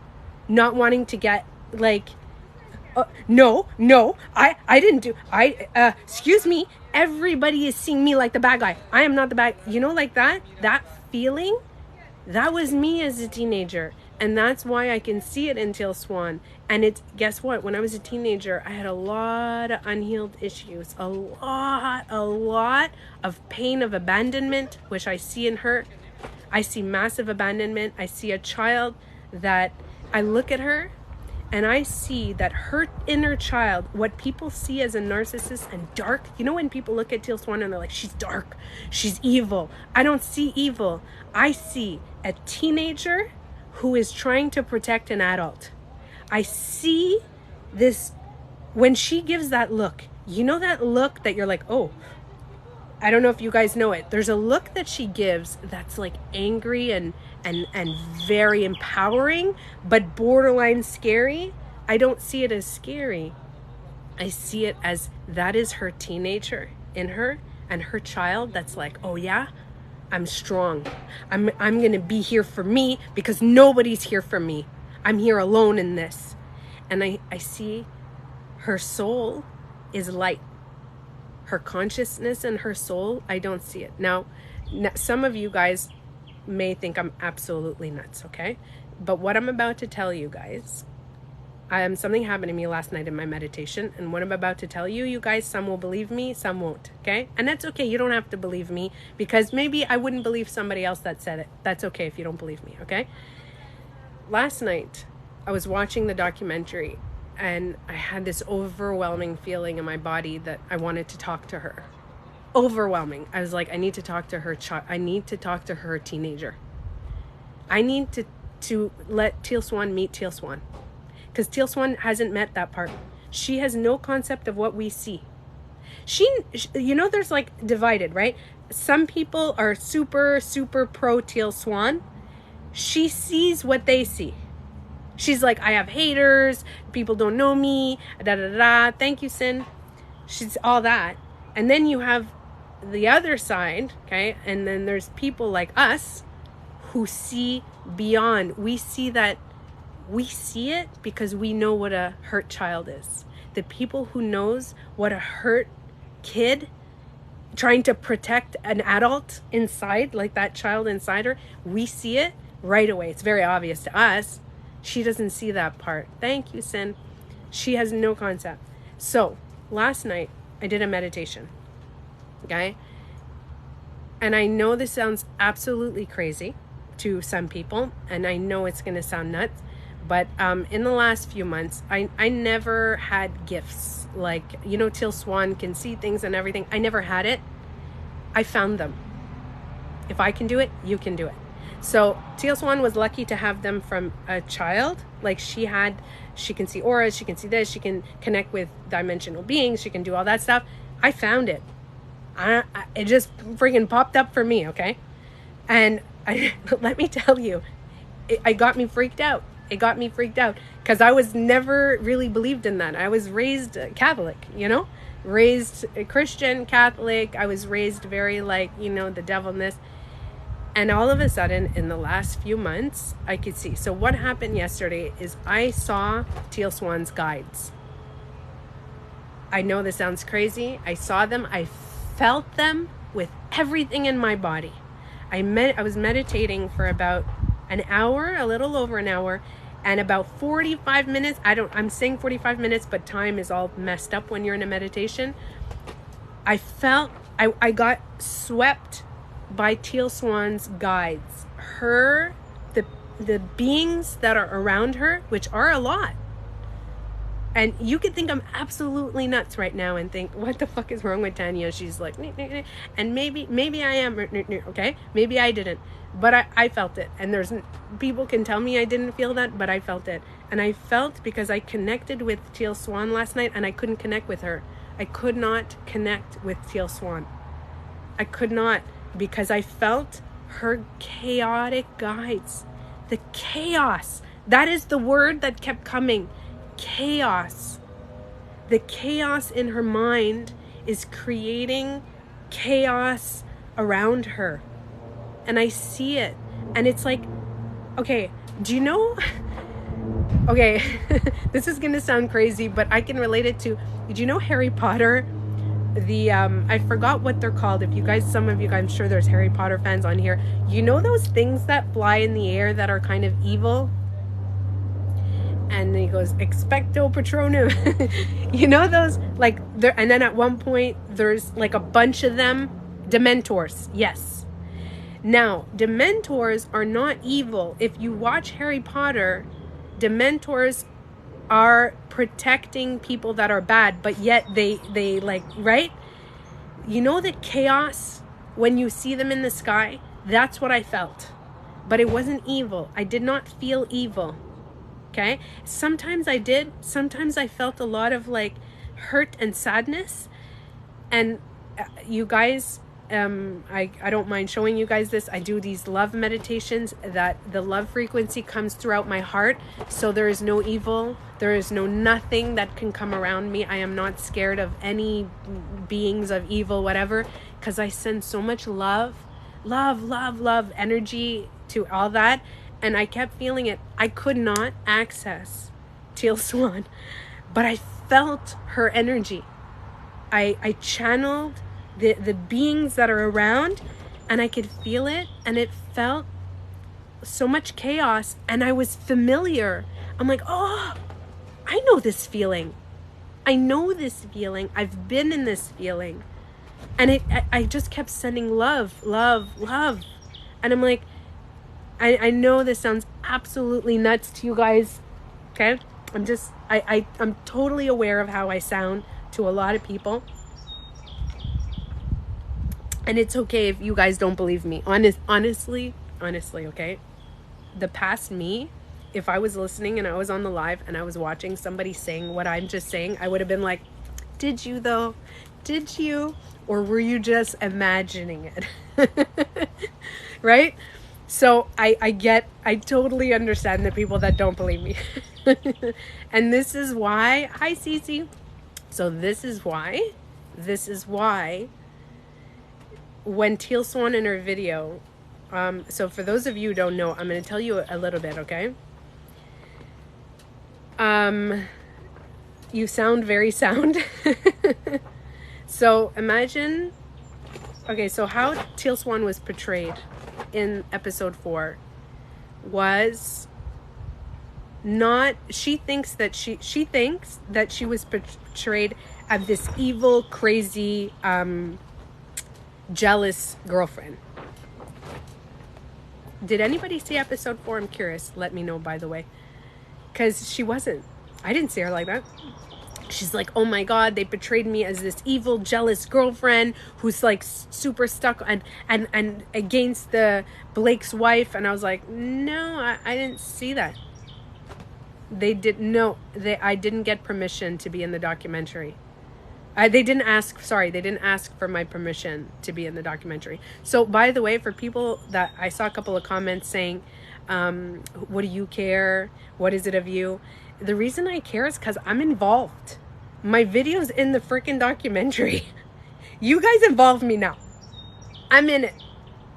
not wanting to get like, no, I didn't do, excuse me, everybody is seeing me like the bad guy. I am not the bad, like that feeling, that was me as a teenager. And that's why I can see it in Teal Swan. And it's, guess what? When I was a teenager, I had a lot of unhealed issues, a lot of pain of abandonment, which I see in her. I see massive abandonment. I see a child that I look at her and I see that her inner child, what people see as a narcissist and dark, when people look at Teal Swan and they're like, she's dark, she's evil. I don't see evil. I see a teenager who is trying to protect an adult. I see this, when she gives that look, that look that you're like, oh, I don't know if you guys know it. There's a look that she gives that's like angry and very empowering, but borderline scary. I don't see it as scary. I see it as that is her teenager in her and her child that's like, oh yeah, I'm strong. I'm going to be here for me because nobody's here for me. I'm here alone in this. And I see her soul is light. Her consciousness and her soul, I don't see it. Now, some of you guys may think I'm absolutely nuts, okay? But what I'm about to tell you guys, something happened to me last night in my meditation, and what I'm about to tell you, you guys, some will believe me, some won't, okay? And that's okay. You don't have to believe me because maybe I wouldn't believe somebody else that said it. That's okay if you don't believe me, okay? Last night, I was watching the documentary, and I had this overwhelming feeling in my body that I wanted to talk to her. Overwhelming. I was like, I need to talk to her child. I need to talk to her teenager. I need to let Teal Swan meet Teal Swan. Because Teal Swan hasn't met that part. She has no concept of what we see. She there's like divided, right? Some people are super, super pro Teal Swan. She sees what they see. She's like, I have haters, people don't know me, da da da. Thank you, Sin. She's all that. And then you have the other side, okay? And then there's people like us who see beyond. We see it because we know what a hurt child is. The people who knows what a hurt kid trying to protect an adult inside, like that child inside her, we see it right away. It's very obvious to us. She doesn't see that part. Thank you, Sin. She has no concept. So last night I did a meditation, okay? And I know this sounds absolutely crazy to some people, and I know it's going to sound nuts, but in the last few months, I never had gifts. Like, Teal Swan can see things and everything. I never had it. I found them. If I can do it, you can do it. So Teal Swan was lucky to have them from a child. Like she can see auras, she can see this, she can connect with dimensional beings, she can do all that stuff. I found it. It just freaking popped up for me, okay? And let me tell you, it got me freaked out. It got me freaked out because I was never really believed in that. I was raised Catholic, raised Christian, Catholic. I was raised very like, the devil and this. And all of a sudden, in the last few months, I could see. So what happened yesterday is I saw Teal Swan's guides. I know this sounds crazy. I saw them. I felt them with everything in my body. I was meditating for about an hour, a little over an hour, and about 45 minutes. I'm saying 45 minutes, but time is all messed up when you're in a meditation. I felt, I got swept by Teal Swan's guides. The beings that are around her, which are a lot. And you could think I'm absolutely nuts right now and think, what the fuck is wrong with Tanya? She's like, and maybe I am, okay? Maybe I didn't, but I felt it. And people can tell me I didn't feel that, but I felt it. And I felt because I connected with Teal Swan last night and I couldn't connect with her. I could not connect with Teal Swan. I could not, because I felt her chaotic guides. The chaos. That is the word that kept coming. Chaos. The chaos in her mind is creating chaos around her. And I see it. And it's like, okay, do you know? Okay, this is going to sound crazy, but I can relate it to, did you know Harry Potter? I forgot what they're called. Some of you guys, I'm sure there's Harry Potter fans on here. You know those things that fly in the air that are kind of evil? And then he goes, expecto patronum. You know those, like, and then at one point, there's like a bunch of them. Dementors, yes. Now, Dementors are not evil. If you watch Harry Potter, Dementors are protecting people that are bad, but yet they like, right? You know the chaos when you see them in the sky? That's what I felt. But it wasn't evil. I did not feel evil. Okay? Sometimes I did. Sometimes I felt a lot of like hurt and sadness. And you guys, I don't mind showing you guys this. I do these love meditations that the love frequency comes throughout my heart. So there is no evil. There is nothing that can come around me. I am not scared of any beings of evil, whatever, because I send so much love, energy to all that. And I kept feeling it. I could not access Teal Swan, but I felt her energy. I channeled the beings that are around, and I could feel it, and it felt so much chaos, and I was familiar. I'm like, oh, I know this feeling. I've been in this feeling. And I just kept sending love. And I'm like, I know this sounds absolutely nuts to you guys. Okay? I'm totally aware of how I sound to a lot of people. And it's okay if you guys don't believe me. Honestly, okay? The past me, if I was listening and I was on the live and I was watching somebody saying what I'm just saying, I would have been like, did you though? Did you? Or were you just imagining it? Right? So I totally understand the people that don't believe me. And this is why, hi Cece. So this is why, when Teal Swan in her video, so for those of you who don't know, I'm going to tell you a little bit, okay? You sound very sound. So imagine, okay, so how Teal Swan was portrayed in episode 4 was not, she thinks that she was portrayed as this evil, crazy, jealous girlfriend. Did anybody see episode 4? I'm curious. Let me know, by the way. Because she wasn't. I didn't see her like that. She's like, oh my God, they portrayed me as this evil, jealous girlfriend who's like super stuck and against Blake's wife. And I was like, no, I didn't see that. I didn't get permission to be in the documentary. They didn't ask, sorry, they didn't ask for my permission to be in the documentary. So, by the way, for people that I saw a couple of comments saying, what do you care? What is it of you? The reason I care is because I'm involved. My video's in the freaking documentary. You guys involve me now. I'm in it.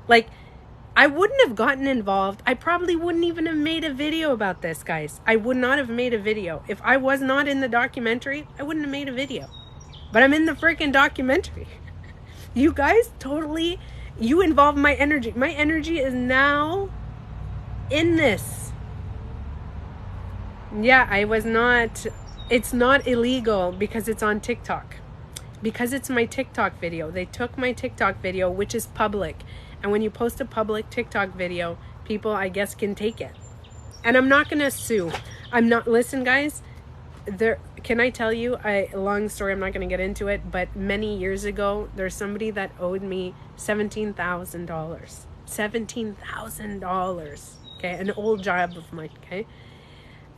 Like, I wouldn't have gotten involved. I probably wouldn't even have made a video about this, guys. I would not have made a video. If I was not in the documentary, I wouldn't have made a video. But I'm in the freaking documentary. You guys totally, you involve my energy. My energy is now in this. Yeah, I was not, it's not illegal because it's on TikTok. Because it's my TikTok video. They took my TikTok video, which is public. And when you post a public TikTok video, people, I guess, can take it. And I'm not going to sue. I'm not, listen, guys, there, can I tell you a long story? I'm not going to get into it, but many years ago, there's somebody that owed me $17,000. $17,000. Okay, an old job of mine. Okay,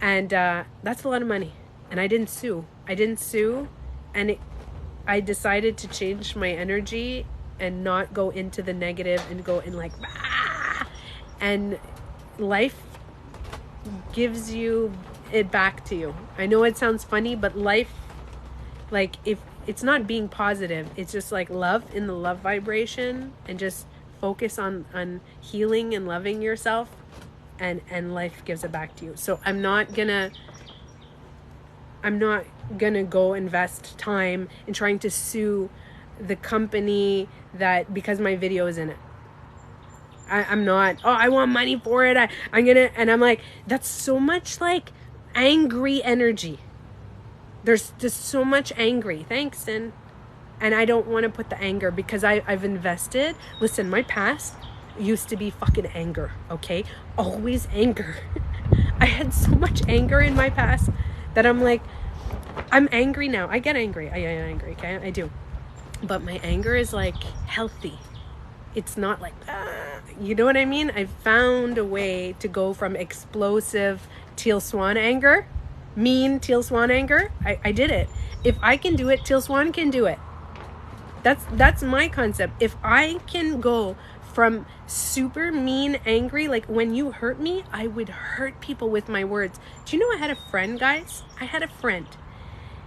and that's a lot of money. And I didn't sue. And I decided to change my energy and not go into the negative and go in like, ah! And life gives you it back to you. I know it sounds funny, but life, like, if it's not being positive, it's just like love, in the love vibration, and just focus on healing and loving yourself, and life gives it back to you. So I'm not gonna go invest time in trying to sue the company that, because my video is in it. I'm not, oh, I want money for it. I'm gonna, and I'm like, that's so much like angry energy. There's just so much angry. Thanks, and I don't want to put the anger, because I've invested. Listen, my past used to be fucking anger, okay? Always anger. I had so much anger in my past that I'm like, I'm angry now. I get angry. I get angry, okay? I do. But my anger is like healthy. It's not like, you know what I mean? I found a way to go from explosive Teal Swan anger, mean Teal Swan anger. I did it. If I can do it, Teal Swan can do it. That's my concept. If I can go from super mean, angry, like when you hurt me, I would hurt people with my words. Do you know I had a friend, guys? I had a friend.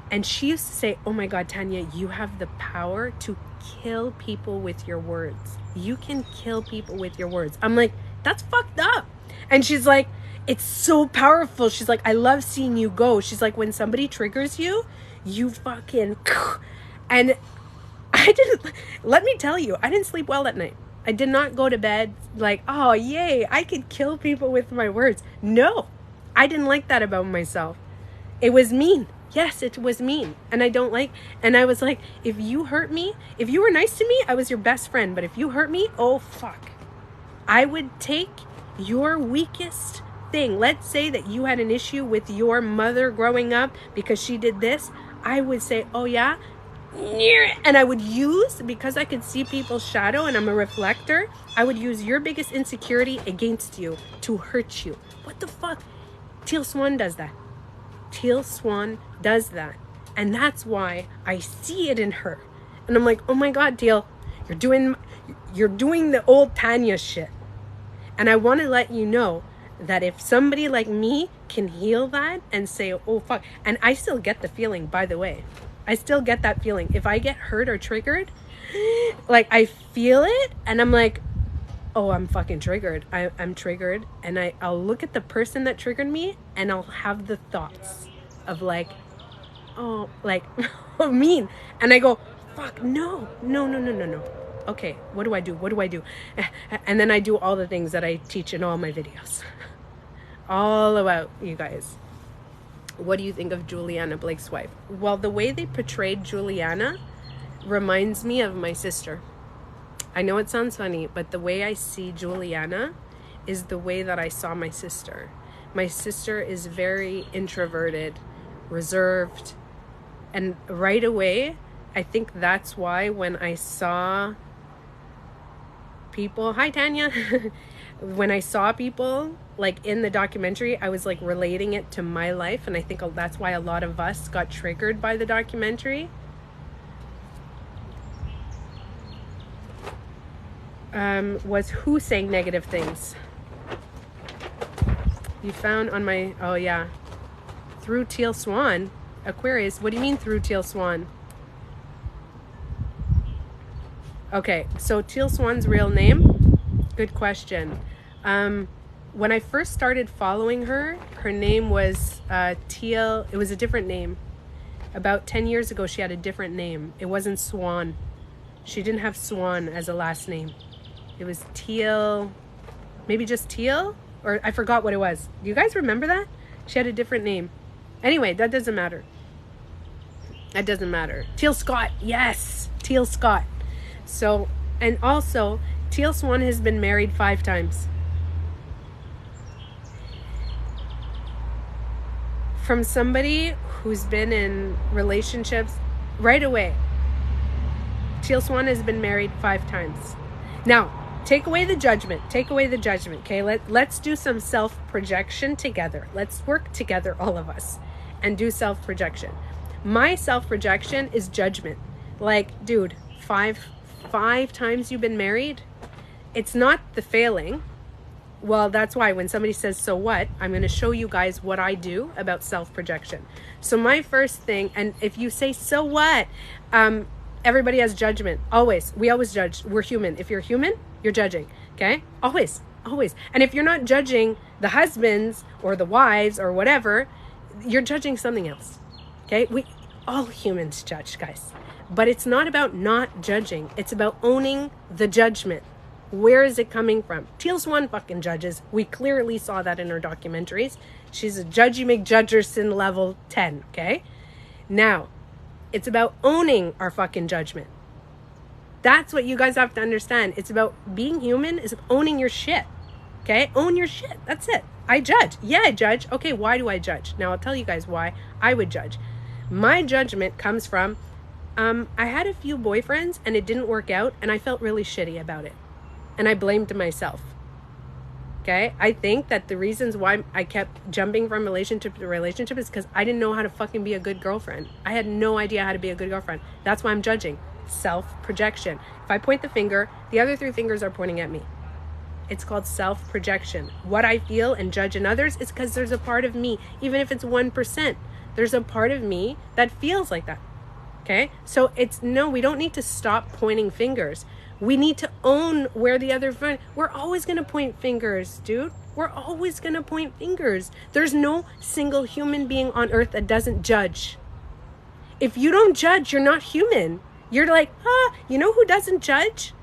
And she used to say, oh my God, Tanya, you have the power to kill people with your words. You can kill people with your words. I'm like, that's fucked up. And she's like, it's so powerful. She's like, I love seeing you go. She's like, when somebody triggers you, you fucking... And let me tell you, I didn't sleep well at night. I did not go to bed like, oh, yay, I could kill people with my words. No, I didn't like that about myself. It was mean. Yes, it was mean. And I don't like, and I was like, if you hurt me, if you were nice to me, I was your best friend. But if you hurt me, oh, fuck. I would take your weakest thing. Let's say that you had an issue with your mother growing up because she did this. I would say, oh, yeah. And I would use, because I could see people's shadow and I'm a reflector, I would use your biggest insecurity against you to hurt you. What the fuck? Teal Swan does that. Teal Swan does that. And that's why I see it in her. And I'm like, oh my God, Teal, you're doing the old Tanya shit. And I want to let you know that if somebody like me can heal that and say, oh fuck, and I still get the feeling, by the way. I still get that feeling. If I get hurt or triggered, like I feel it and I'm like, oh, I'm fucking triggered. I'm triggered. And I'll look at the person that triggered me and I'll have the thoughts of like, oh, like, oh, mean. And I go, fuck, no. Okay, what do I do? And then I do all the things that I teach in all my videos. All about you guys. What do you think of Juliana, Blake's wife? Well, the way they portrayed Juliana reminds me of my sister. I know it sounds funny, but the way I see Juliana is the way that I saw my sister. My sister is very introverted, reserved, and right away, I think that's why when I saw people, hi Tanya, when I saw people like in the documentary, I was like relating it to my life, and I think that's why a lot of us got triggered by the documentary. was who saying negative things. You found on my, oh yeah, through Teal Swan, Aquarius. What do you mean through Teal Swan? Okay, so Teal Swan's real name? Good question. When I first started following her, her name was Teal. It was a different name. About 10 years ago, she had a different name. It wasn't Swan. She didn't have Swan as a last name. It was Teal, maybe just Teal? Or I forgot what it was. Do you guys remember that? She had a different name. Anyway, that doesn't matter. That doesn't matter. Teal Scott. Yes. Teal Scott. So, and also, Teal Swan has been married 5 times. From somebody who's been in relationships right away. Teal Swan has been married 5 times. Now, take away the judgment. Take away the judgment, okay? Let's do some self-projection together. Let's work together, all of us, and do self-projection. My self-projection is judgment. Like, dude, five times you've been married? It's not the failing. Well, that's why when somebody says, so what? I'm going to show you guys what I do about self-projection. So my first thing, and if you say, so what? Everybody has judgment. Always. We always judge. We're human. If you're human, you're judging. Okay? Always. Always. And if you're not judging the husbands or the wives or whatever, you're judging something else. Okay? All humans judge, guys. But it's not about not judging. It's about owning the judgment. Where is it coming from? Teal Swan fucking judges. We clearly saw that in her documentaries. She's a Judgy McJudgerson level 10, okay? Now, it's about owning our fucking judgment. That's what you guys have to understand. It's about being human, is owning your shit, okay? Own your shit. That's it. I judge. Yeah, I judge. Okay, why do I judge? Now, I'll tell you guys why I would judge. My judgment comes from, I had a few boyfriends and it didn't work out and I felt really shitty about it. And I blamed myself. Okay? I think that the reasons why I kept jumping from relationship to relationship is because I didn't know how to fucking be a good girlfriend. I had no idea how to be a good girlfriend. That's why I'm judging. Self-projection. If I point the finger, the other 3 fingers are pointing at me. It's called self-projection. What I feel and judge in others is because there's a part of me, even if it's 1%, there's a part of me that feels like that. Okay? So we don't need to stop pointing fingers. We need to own where the other friend. We're always going to point fingers, dude. We're always going to point fingers. There's no single human being on earth that doesn't judge. If you don't judge, you're not human. You're like, you know who doesn't judge?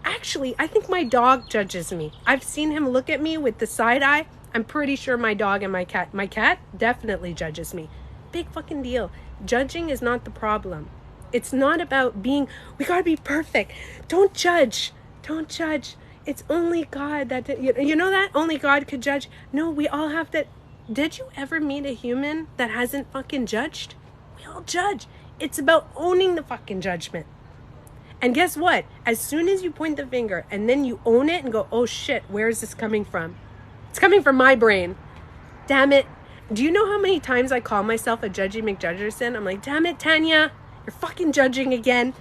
Actually, I think my dog judges me. I've seen him look at me with the side eye. I'm pretty sure my dog and my cat definitely judges me. Big fucking deal. Judging is not the problem. It's not about we gotta be perfect. Don't judge. Don't judge. It's only God that, you know that? Only God could judge. No, we all have that. Did you ever meet a human that hasn't fucking judged? We all judge. It's about owning the fucking judgment. And guess what? As soon as you point the finger and then you own it and go, oh shit, where is this coming from? It's coming from my brain. Damn it. Do you know how many times I call myself a Judgy McJudgerson? I'm like, damn it, Tanya. You're fucking judging again.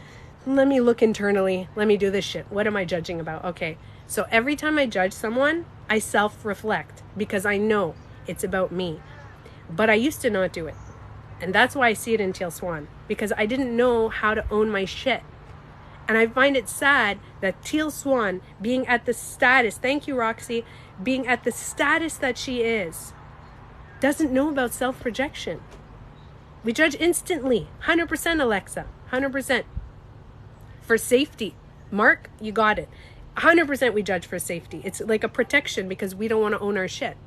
Let me look internally. Let me do this shit. What am I judging about? Okay. So every time I judge someone, I self-reflect because I know it's about me. But I used to not do it. And that's why I see it in Teal Swan. Because I didn't know how to own my shit. And I find it sad that Teal Swan, being at the status, thank you, Roxy, being at the status that she is, doesn't know about self-projection. We judge instantly. 100%, Alexa. 100%. For safety. Mark, you got it. 100% we judge for safety. It's like a protection because we don't want to own our shit.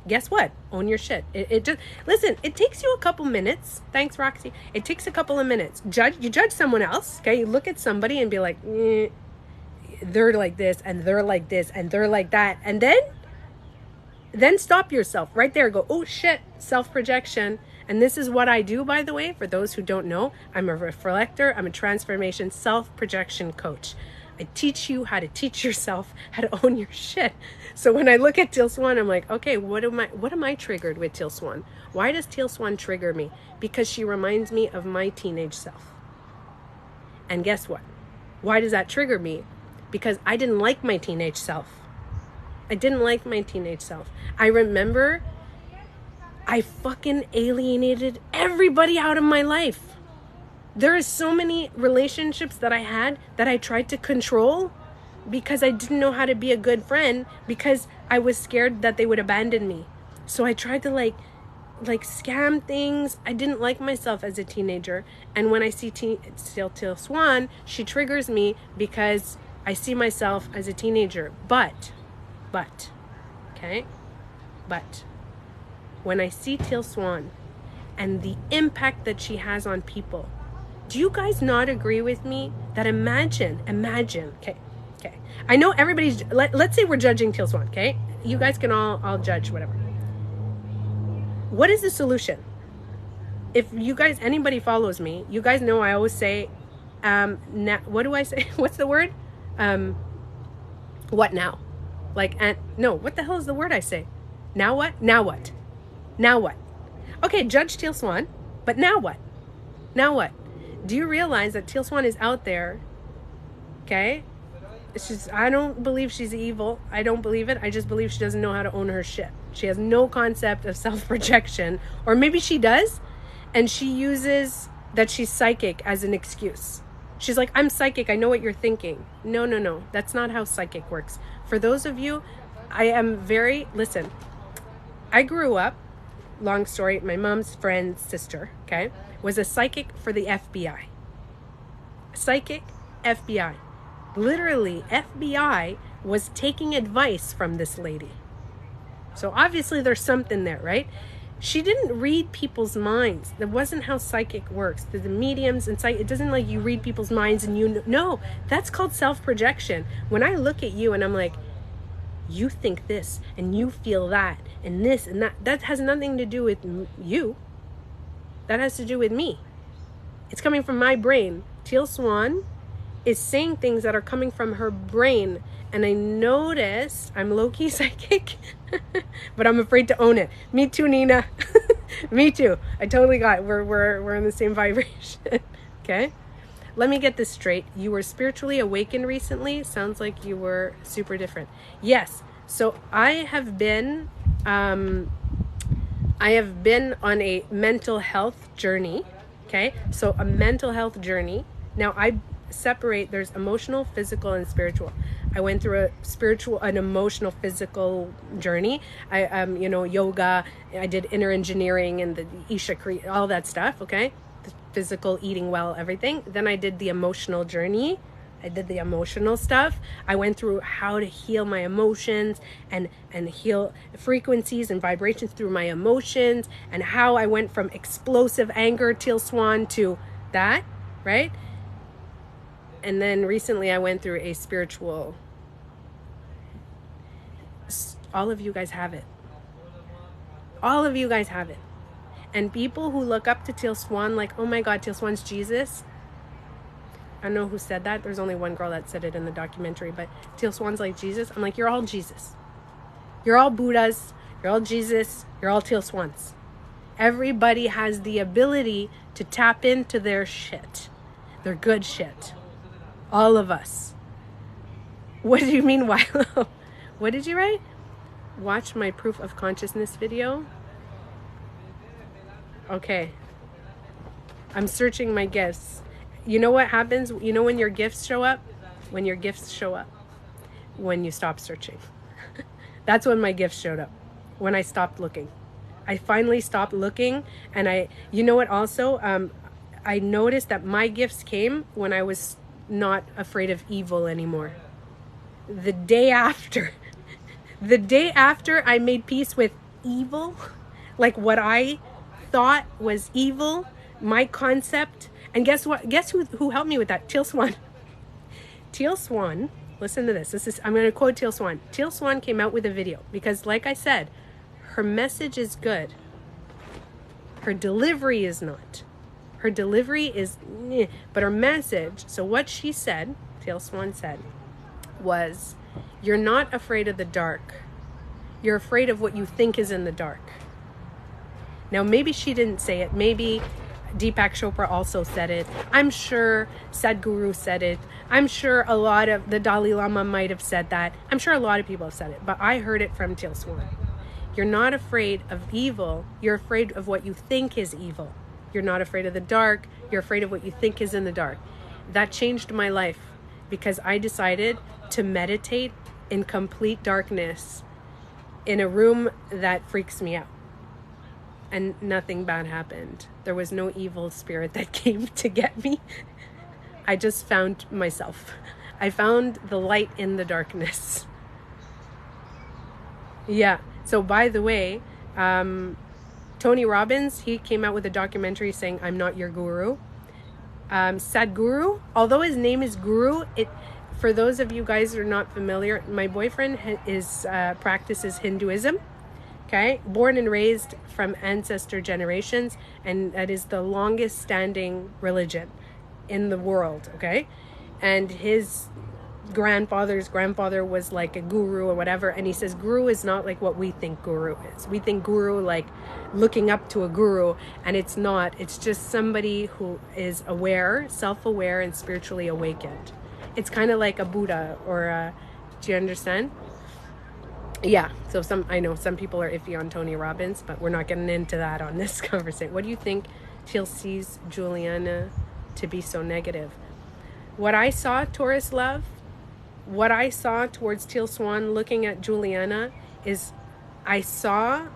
Guess what? Own your shit. It just, listen, it takes you a couple minutes. Thanks, Roxy. It takes a couple of minutes. You judge someone else, okay? You look at somebody and be like, they're like this, and they're like this, and they're like that. And then stop yourself right there. Go, oh shit, self-projection. And this is what I do, by the way, for those who don't know. I'm a reflector. I'm a transformation self-projection coach. I teach you how to teach yourself how to own your shit. So when I look at Teal Swan, I'm like, okay, what am I triggered with Teal Swan? Why does Teal Swan trigger me? Because she reminds me of my teenage self. And guess what? Why does that trigger me? because I didn't like my teenage self. I didn't like my teenage self. I remember I fucking alienated everybody out of my life. There are so many relationships that I had that I tried to control because I didn't know how to be a good friend, because I was scared that they would abandon me. So I tried to like scam things. I didn't like myself as a teenager. And when I see Teal Swan, she triggers me because I see myself as a teenager. But, when I see Teal Swan and the impact that she has on people, do you guys not agree with me that imagine, okay. I know everybody's, let's say we're judging Teal Swan, okay? You guys can all judge, whatever. What is the solution? If you guys, anybody follows me, you guys know I always say, what do I say? What's the word? What now? No, what the hell is the word I say? Now what? Now what? Now what? Okay, judge Teal Swan, but now what? Now what? Do you realize that Teal Swan is out there, okay? I don't believe she's evil. I don't believe it. I just believe she doesn't know how to own her shit. She has no concept of self-projection. Or maybe she does, and she uses that she's psychic as an excuse. She's like, I'm psychic. I know what you're thinking. No. That's not how psychic works. For those of you, listen, I grew up, long story, my mom's friend's sister, okay, was a psychic for the FBI. Psychic FBI. Literally, FBI was taking advice from this lady. So obviously there's something there, right? She didn't read people's minds. That wasn't how psychic works. The mediums and psychic, it doesn't like you read people's minds and no, that's called self-projection. When I look at you and I'm like, you think this and you feel that and this and that has nothing to do with you. That has to do with me. It's coming from my brain. Teal Swan is saying things that are coming from her brain, and I noticed I'm low-key psychic, but I'm afraid to own it. Me too, Nina. Me too. I totally got it. We're in the same vibration. Okay, let me get this straight. You were spiritually awakened recently. Sounds like you were super different. Yes. So I have been on a mental health journey. Okay, so a mental health journey. Now I separate, there's emotional, physical, and spiritual. I went through an emotional, physical journey. I yoga, I did inner engineering and the Isha, all that stuff, okay? The physical, eating well, everything. Then I did the emotional journey. I did the emotional stuff. I went through how to heal my emotions and heal frequencies and vibrations through my emotions, and how I went from explosive anger, Teal Swan, to that, right? And then recently I went through a spiritual. All of you guys have it. All of you guys have it. And people who look up to Teal Swan like, oh my God, Teal Swan's Jesus. I don't know who said that. There's only one girl that said it in the documentary, but Teal Swan's like Jesus. I'm like, you're all Jesus. You're all Buddhas. You're all Jesus. You're all Teal Swans. Everybody has the ability to tap into their shit. Their good shit. All of us. What do you mean, Wilo? What did you write? Watch my proof of consciousness video. Okay. I'm searching my gifts. You know what happens? You know when your gifts show up? When your gifts show up. When you stop searching. That's when my gifts showed up. When I stopped looking. I finally stopped looking. And you know what also? I noticed that my gifts came when I was not afraid of evil anymore. The day after I made peace with evil, like what I thought was evil, my concept. And guess what? Guess who helped me with that? Teal Swan. Teal Swan, listen to this. I'm going to quote Teal Swan. Teal Swan came out with a video because, like I said, her message is good. Her delivery is not. Her delivery is, but her message, so what she said, Teal Swan said, was, you're not afraid of the dark. You're afraid of what you think is in the dark. Now, maybe she didn't say it. Maybe Deepak Chopra also said it. I'm sure Sadhguru said it. I'm sure a lot of the Dalai Lama might have said that. I'm sure a lot of people have said it, but I heard it from Teal Swan. You're not afraid of evil. You're afraid of what you think is evil. You're not afraid of the dark. You're afraid of what you think is in the dark. That changed my life because I decided to meditate in complete darkness in a room that freaks me out. And nothing bad happened. There was no evil spirit that came to get me. I just found myself. I found the light in the darkness. Yeah. So by the way, Tony Robbins, he came out with a documentary saying, I'm not your guru. Sadhguru, although his name is Guru, for those of you guys who are not familiar, my boyfriend practices Hinduism. Okay, born and raised from ancestor generations, and that is the longest standing religion in the world. Okay, and his grandfather's grandfather was like a guru or whatever, and he says guru is not like what we think guru is. We think guru like looking up to a guru, and it's not. It's just somebody who is aware, self-aware, and spiritually awakened. It's kind of like a Buddha or a, do you understand? Yeah, so I know some people are iffy on Tony Robbins, but we're not getting into that on this conversation. What do you think Teal sees Juliana to be so negative? What I saw, Taurus love, what I saw towards Teal Swan looking at Juliana is I saw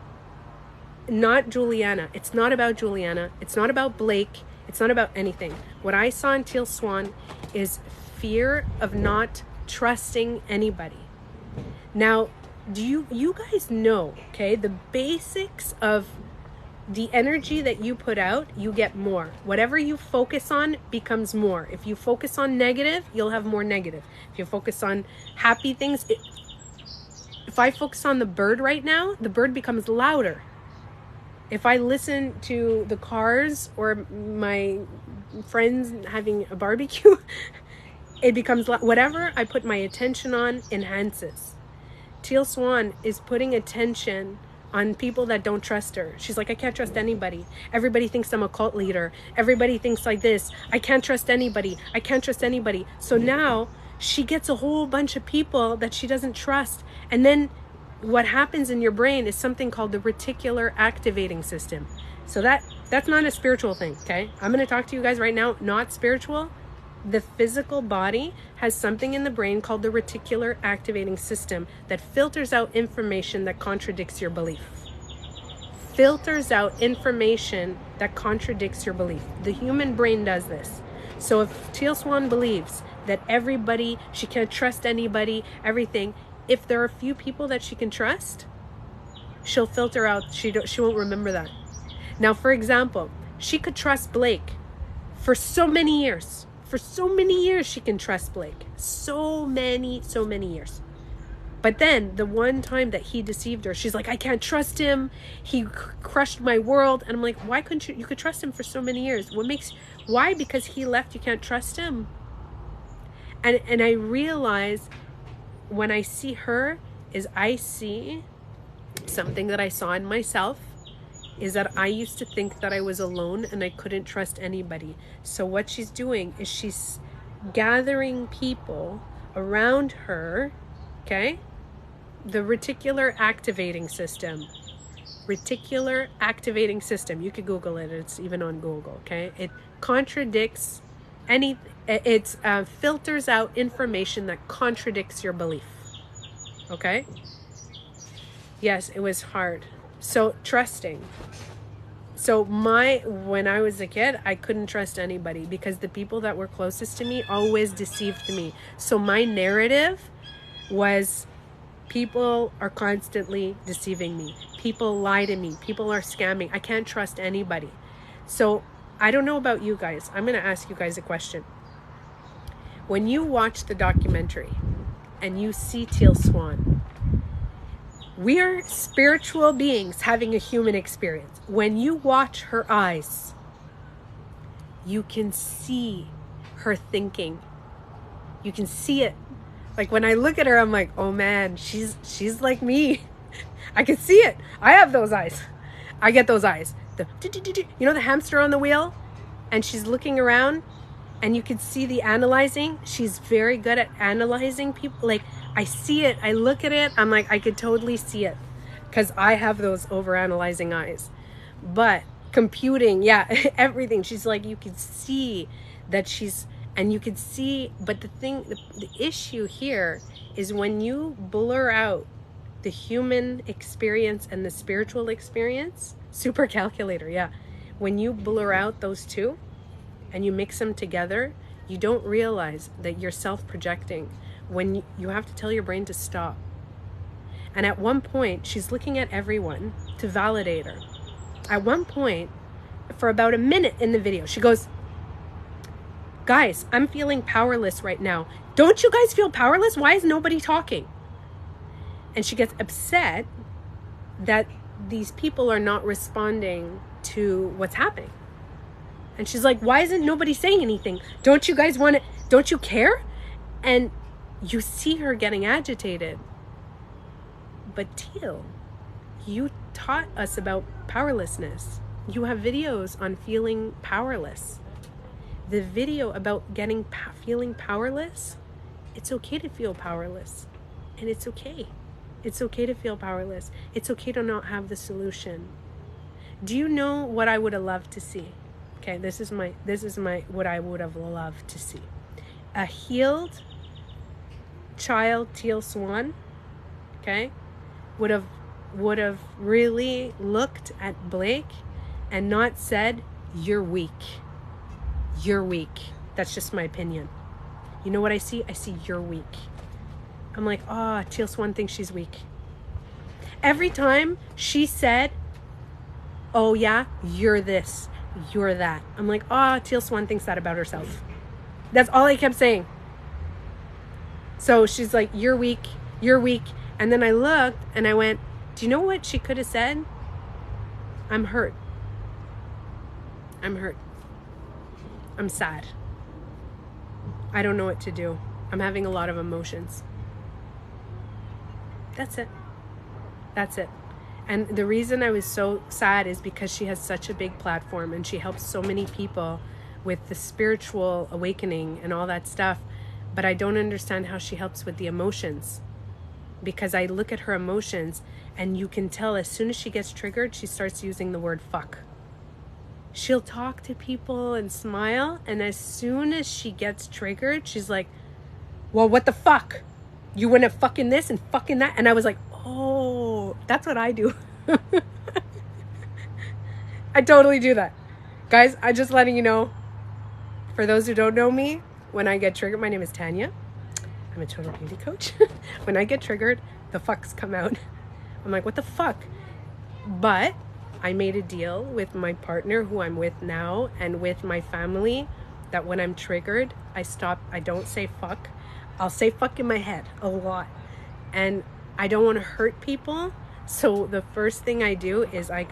not Juliana. It's not about Juliana. It's not about Blake. It's not about anything. What I saw in Teal Swan is fear of not trusting anybody. Now, do you guys know, okay, the basics of the energy that you put out, you get more. Whatever you focus on becomes more. If you focus on negative, you'll have more negative. If you focus on happy things, if I focus on the bird right now, the bird becomes louder. If I listen to the cars or my friends having a barbecue, it becomes whatever I put my attention on enhances. Teal Swan is putting attention on people that don't trust her. She's like, I can't trust anybody. Everybody thinks I'm a cult leader. Everybody thinks like this. I can't trust anybody. I can't trust anybody. So now she gets a whole bunch of people that she doesn't trust. And then what happens in your brain is something called the reticular activating system. So that's not a spiritual thing, okay? I'm going to talk to you guys right now, not spiritual. The physical body has something in the brain called the reticular activating system that filters out information that contradicts your belief. Filters out information that contradicts your belief. The human brain does this. So if Teal Swan believes that everybody, she can't trust anybody, everything, if there are a few people that she can trust, she'll filter out, she won't remember that. Now, for example, she could trust Blake for so many years. For so many years, she can trust Blake. So many years. But then the one time that he deceived her, she's like, I can't trust him. He crushed my world. And I'm like, why couldn't you could trust him for so many years? Why? Because he left, you can't trust him. And I realize when I see her is I see something that I saw in myself, is that I used to think that I was alone and I couldn't trust anybody. So what she's doing is she's gathering people around her, okay? The reticular activating system. Reticular activating system. You could Google it. It's even on Google, okay? It contradicts it filters out information that contradicts your belief, okay? Yes, it was hard. So trusting. So when I was a kid, I couldn't trust anybody because the people that were closest to me always deceived me. So my narrative was people are constantly deceiving me. People lie to me. People are scamming. I can't trust anybody. So I don't know about you guys. I'm going to ask you guys a question. When you watch the documentary and you see Teal Swan, we are spiritual beings having a human experience. When you watch her eyes, you can see her thinking. You can see it. Like when I look at her, I'm like, oh man, she's like me. I can see it. I have those eyes. I get those eyes. You know the hamster on the wheel? and she's looking around, and you could see the analyzing. She's very good at analyzing people. Like, I see it, I look at it, I'm like, I could totally see it, because I have those overanalyzing eyes. But computing, yeah, everything. She's like, you could see that she's, and you could see, but the issue here is when you blur out the human experience and the spiritual experience, super calculator, yeah. When you blur out those two and you mix them together, you don't realize that you're self-projecting when you have to tell your brain to stop. And at one point, she's looking at everyone to validate her. At one point, for about a minute in the video, she goes, guys, I'm feeling powerless right now. Don't you guys feel powerless? Why is nobody talking? And she gets upset that these people are not responding to what's happening. And she's like, why isn't nobody saying anything? Don't you guys want to, don't you care? And you see her getting agitated. But Teal, you taught us about powerlessness. You have videos on feeling powerless. The video about feeling powerless, it's okay to feel powerless. And it's okay. It's okay to feel powerless. It's okay to not have the solution. Do you know what I would have loved to see? Okay, this is my what I would have loved to see. A healed child Teal Swan, okay, would have really looked at Blake and not said, you're weak. You're weak. That's just my opinion. You know what I see? I see you're weak. I'm like, oh, Teal Swan thinks she's weak. Every time she said, oh yeah, you're this, you're that, I'm like, oh, Teal Swan thinks that about herself. That's all I kept saying. So she's like, you're weak, you're weak. And then I looked and I went, do you know what she could have said? I'm hurt. I'm hurt. I'm sad. I don't know what to do. I'm having a lot of emotions. That's it. That's it. And the reason I was so sad is because she has such a big platform and she helps so many people with the spiritual awakening and all that stuff. But I don't understand how she helps with the emotions, because I look at her emotions and you can tell as soon as she gets triggered, she starts using the word fuck. She'll talk to people and smile, and as soon as she gets triggered, she's like, well, what the fuck? You went at fucking this and fucking that. And I was like, oh, that's what I do. I totally do that. Guys, I'm just letting you know, for those who don't know me, when I get triggered, my name is Tanya. I'm a total beauty coach. When I get triggered, the fucks come out. I'm like, what the fuck? But I made a deal with my partner, who I'm with now, and with my family, that when I'm triggered, I stop. I don't say fuck. I'll say fuck in my head a lot. And I don't want to hurt people. So the first thing I do is I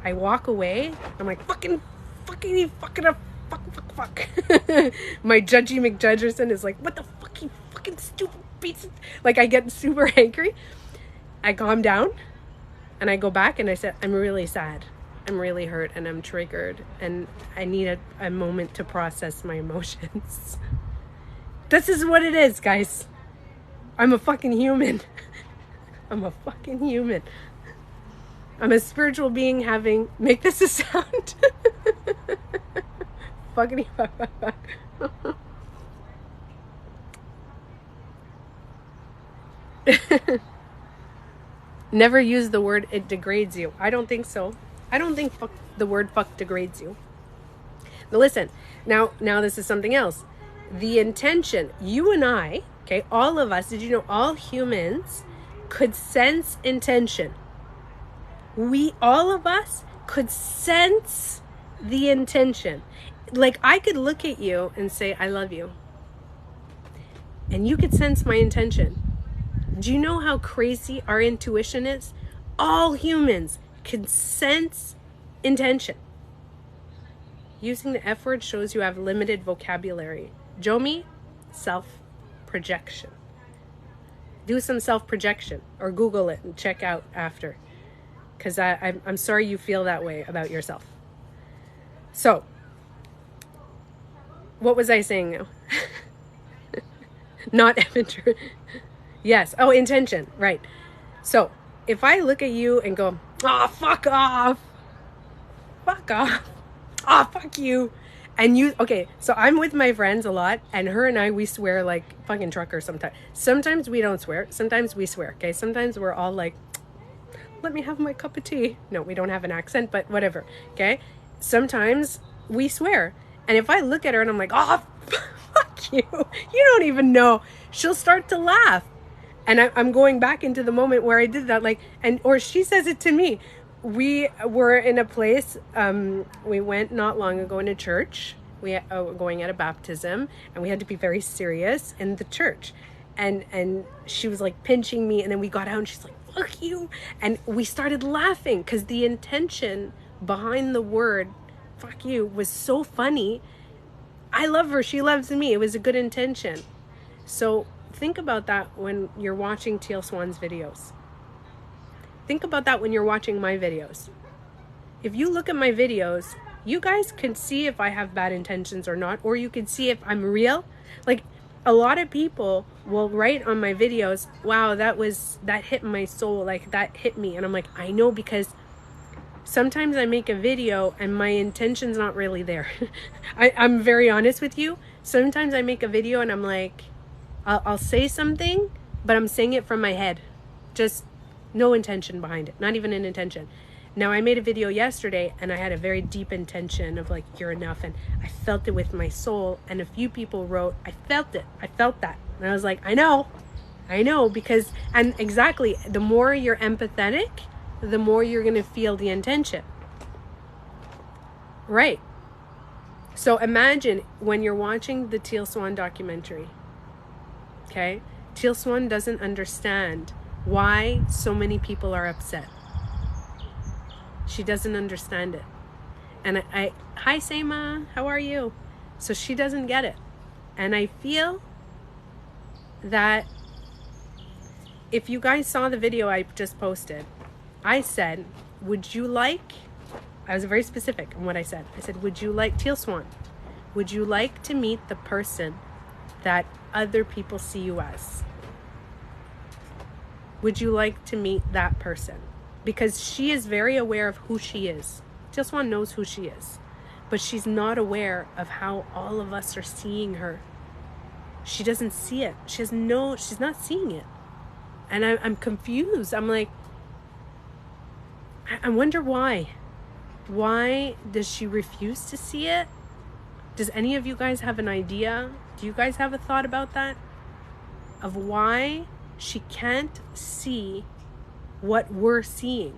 walk away. I'm like, fucking up. Fuck. My Judgy McJudgerson is like, what the fuck, you fucking stupid piece of... Like, I get super angry. I calm down and I go back and I said, I'm really sad. I'm really hurt and I'm triggered and I need a moment to process my emotions. This is what it is, guys. I'm a fucking human. I'm a fucking human. I'm a spiritual being having... Make this a sound. Fuckity fuck. Never use the word it degrades you. I don't think so. I don't think the word fuck degrades you. Now listen, now this is something else. The intention, you and I, okay, all of us, did you know all humans could sense intention? All of us could sense the intention. Like, I could look at you and say, I love you. And you could sense my intention. Do you know how crazy our intuition is? All humans can sense intention. Using the F word shows you have limited vocabulary. Jomi, self-projection. Do some self-projection or Google it and check out after. Because I'm sorry you feel that way about yourself. So, What was I saying now? Not Evan. Yes. Oh, intention. Right. So if I look at you and go, oh, fuck off. Fuck off. Oh, fuck you. And you, okay, so I'm with my friends a lot, and her and I, we swear like fucking truckers sometimes. Sometimes we don't swear. Sometimes we swear, okay? Sometimes we're all like, let me have my cup of tea. No, we don't have an accent, but whatever, okay? Sometimes we swear. And if I look at her and I'm like, oh, fuck you. You don't even know. She'll start to laugh. And I'm going back into the moment where I did that, like, or she says it to me. We were in a place, we went not long ago in a church. We were going at a baptism, and we had to be very serious in the church. And she was like pinching me, and then we got out and she's like, fuck you. And we started laughing because the intention behind the word fuck you was so funny. I love her. She loves me. It was a good intention. So think about that when you're watching Teal Swan's videos. Think about that when you're watching my videos. If you look at my videos, you guys can see if I have bad intentions or not, or you can see if I'm real. Like, a lot of people will write on my videos, wow, that hit my soul, like that hit me. And I'm like, I know, because sometimes I make a video and my intention's not really there. I'm very honest with you. Sometimes I make a video and I'm like, I'll say something, but I'm saying it from my head. Just no intention behind it. Not even an intention. Now, I made a video yesterday and I had a very deep intention of like, you're enough. And I felt it with my soul. And a few people wrote, I felt it. I felt that. And I was like, I know, because, and exactly, the more you're empathetic, the more you're going to feel the intention. Right. So imagine when you're watching the Teal Swan documentary, okay? Teal Swan doesn't understand why so many people are upset. She doesn't understand it. And hi Seema, how are you? So she doesn't get it. And I feel that if you guys saw the video I just posted, I said, would you like, I was very specific in what I said. I said, would you like, Teal Swan, would you like to meet the person that other people see you as? Would you like to meet that person? Because she is very aware of who she is. Teal Swan knows who she is, but she's not aware of how all of us are seeing her. She doesn't see it. She's not seeing it. And I'm confused. I'm like, I wonder why. Why does she refuse to see it? Does any of you guys have an idea? Do you guys have a thought about that? Of why she can't see what we're seeing?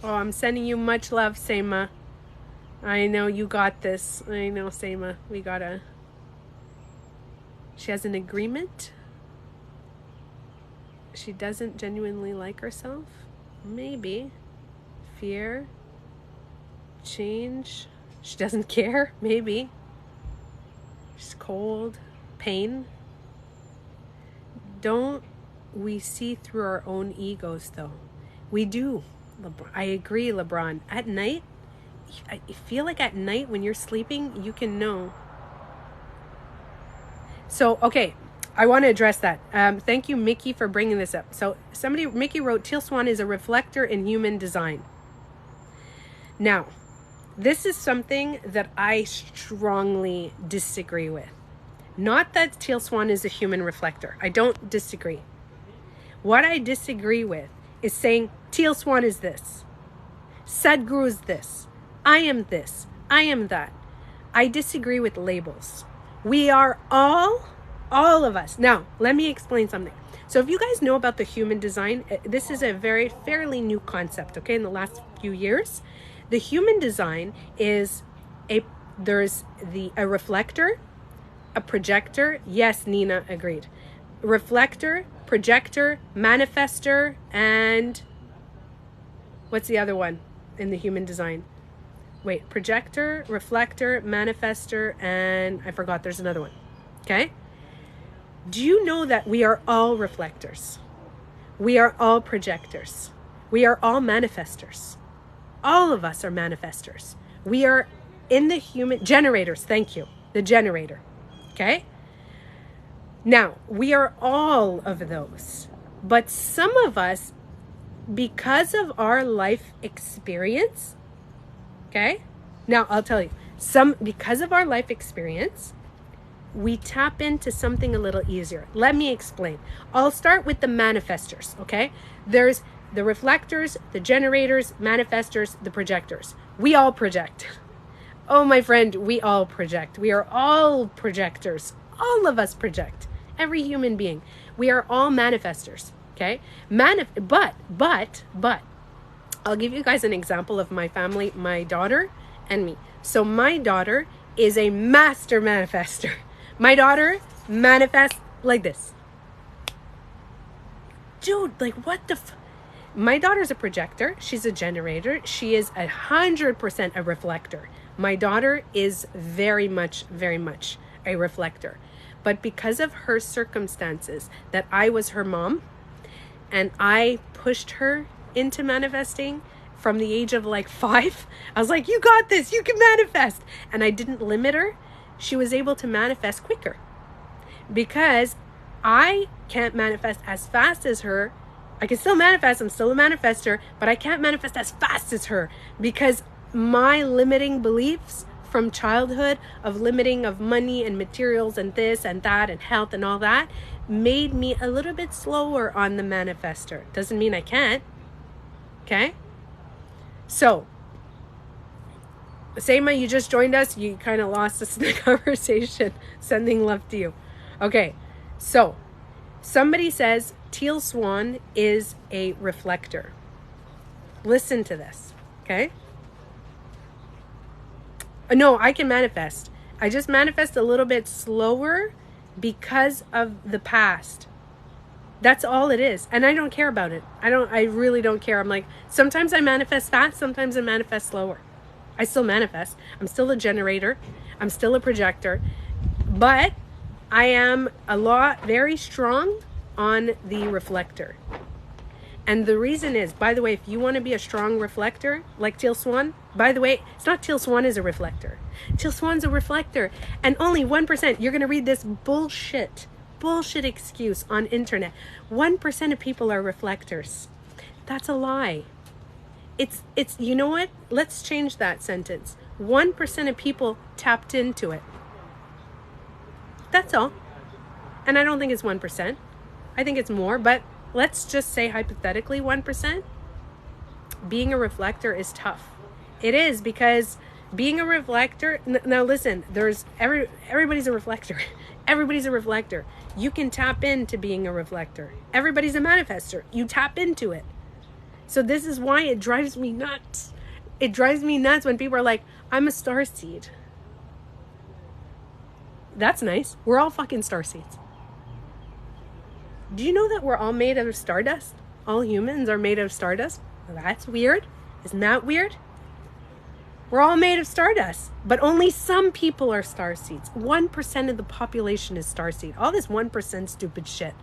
Oh, I'm sending you much love, Seema. I know you got this. I know, Seema. She has an agreement. She doesn't genuinely like herself. Maybe. Fear. Change. She doesn't care. Maybe. She's cold. Pain. Don't we see through our own egos, though? We do. I agree, LeBron. At night, I feel like at night when you're sleeping, you can know. So, okay, I want to address that. Thank you, Mickey, for bringing this up. So Mickey wrote, Teal Swan is a reflector in human design. Now, this is something that I strongly disagree with. Not that Teal Swan is a human reflector. I don't disagree. What I disagree with is saying Teal Swan is this. Sadhguru is this. I am this. I am that. I disagree with labels. We are all of us. Now, let me explain something. So if you guys know about the human design, this is a fairly new concept, okay, in the last few years. The human design is there's a reflector, a projector. Yes, Nina agreed. Reflector, projector, manifester, and what's the other one in the human design? Wait, projector, reflector, manifester, and I forgot there's another one. Okay? Do you know that we are all reflectors? We are all projectors. We are all manifestors. All of us are manifestors. We are in the human generators. Thank you. The generator. Okay. Now, we are all of those, but some of us, because of our life experience, okay? Now, I'll tell you, because of our life experience, we tap into something a little easier. Let me explain. I'll start with the manifestors, okay? There's the reflectors, the generators, manifestors, the projectors. We all project. Oh, my friend, we all project. We are all projectors. All of us project. Every human being. We are all manifestors, okay? But, I'll give you guys an example of my family, my daughter and me. So my daughter is a master manifester. My daughter manifests like this. Dude, like what the my daughter's a projector. She's a generator. She is 100% a reflector. My daughter is very much a reflector. But because of her circumstances, that I was her mom and I pushed her into manifesting from the age of like 5. I was like, you got this, you can manifest. And I didn't limit her. She was able to manifest quicker because I can't manifest as fast as her. I can still manifest. I'm still a manifester, but I can't manifest as fast as her because my limiting beliefs from childhood of limiting of money and materials and this and that and health and all that made me a little bit slower on the manifester. Doesn't mean I can't. Okay? So, Seema, you just joined us. You kind of lost us in the conversation. Sending love to you. Okay, so somebody says Teal Swan is a reflector. Listen to this, okay? No, I can manifest. I just manifest a little bit slower because of the past. That's all it is. And I don't care about it. I really don't care. I'm like, sometimes I manifest fast, sometimes I manifest slower. I still manifest. I'm still a generator. I'm still a projector. But I am very strong on the reflector. And the reason is, by the way, if you want to be a strong reflector, like Teal Swan, by the way, it's not Teal Swan is a reflector. Teal Swan's a reflector. And only 1%, you're going to read this bullshit excuse on internet. 1% of people are reflectors. That's a lie. It's you know what? Let's change that sentence. 1% of people tapped into it. That's all. And I don't think it's 1%. I think it's more, but let's just say hypothetically 1%. Being a reflector is tough. It is, because being a reflector, now listen, everybody's a reflector. Everybody's a reflector. You can tap into being a reflector. Everybody's a manifester. You tap into it. So this is why it drives me nuts. It drives me nuts when people are like, I'm a starseed. That's nice. We're all fucking starseeds. Do you know that we're all made out of stardust? All humans are made of stardust. Well, that's weird. Isn't that weird? We're all made of stardust, but only some people are starseeds. 1% of the population is starseed. All this 1% stupid shit.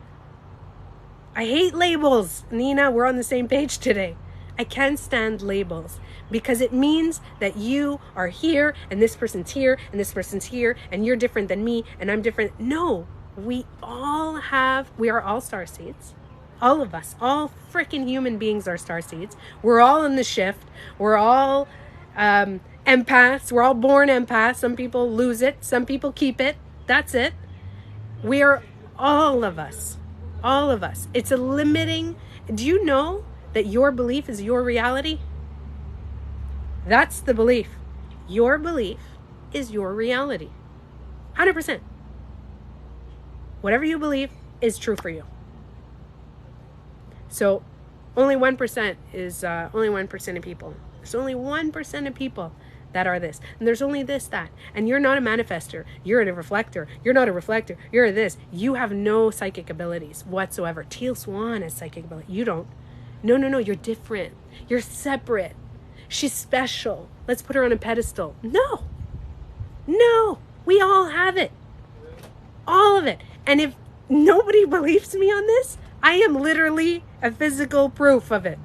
I hate labels. Nina, we're on the same page today. I can't stand labels because it means that you are here and this person's here and this person's here and you're different than me and I'm different. No, we are all starseeds. All of us, all freaking human beings are starseeds. We're all in the shift. We're all empaths. We're all born empaths. Some people lose it. Some people keep it. That's it. We are all of us. All of us. It's a limiting. Do you know that your belief is your reality? That's the belief. Your belief is your reality. 100%. Whatever you believe is true for you. So only 1% is only 1% of people. There's only 1% of people that are this. And there's only this, that. And you're not a manifester. You're a reflector. You're not a reflector. You're a this. You have no psychic abilities whatsoever. Teal Swan has psychic ability. You don't. No. You're different. You're separate. She's special. Let's put her on a pedestal. No. We all have it. All of it. And if nobody believes me on this, I am literally a physical proof of it.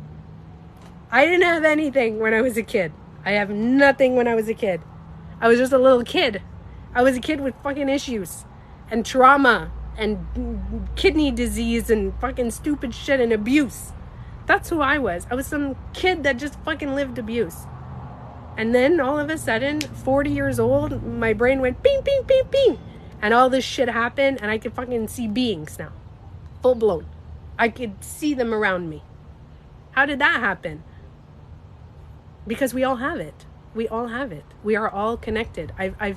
I didn't have anything when I was a kid. I have nothing when I was a kid. I was just a little kid. I was a kid with fucking issues and trauma and kidney disease and fucking stupid shit and abuse. That's who I was. I was some kid that just fucking lived abuse. And then all of a sudden, 40 years old, my brain went ping, ping, ping, ping. And all this shit happened, and I could fucking see beings now. Full blown. I could see them around me. How did that happen? Because we all have it. We all have it. We are all connected. I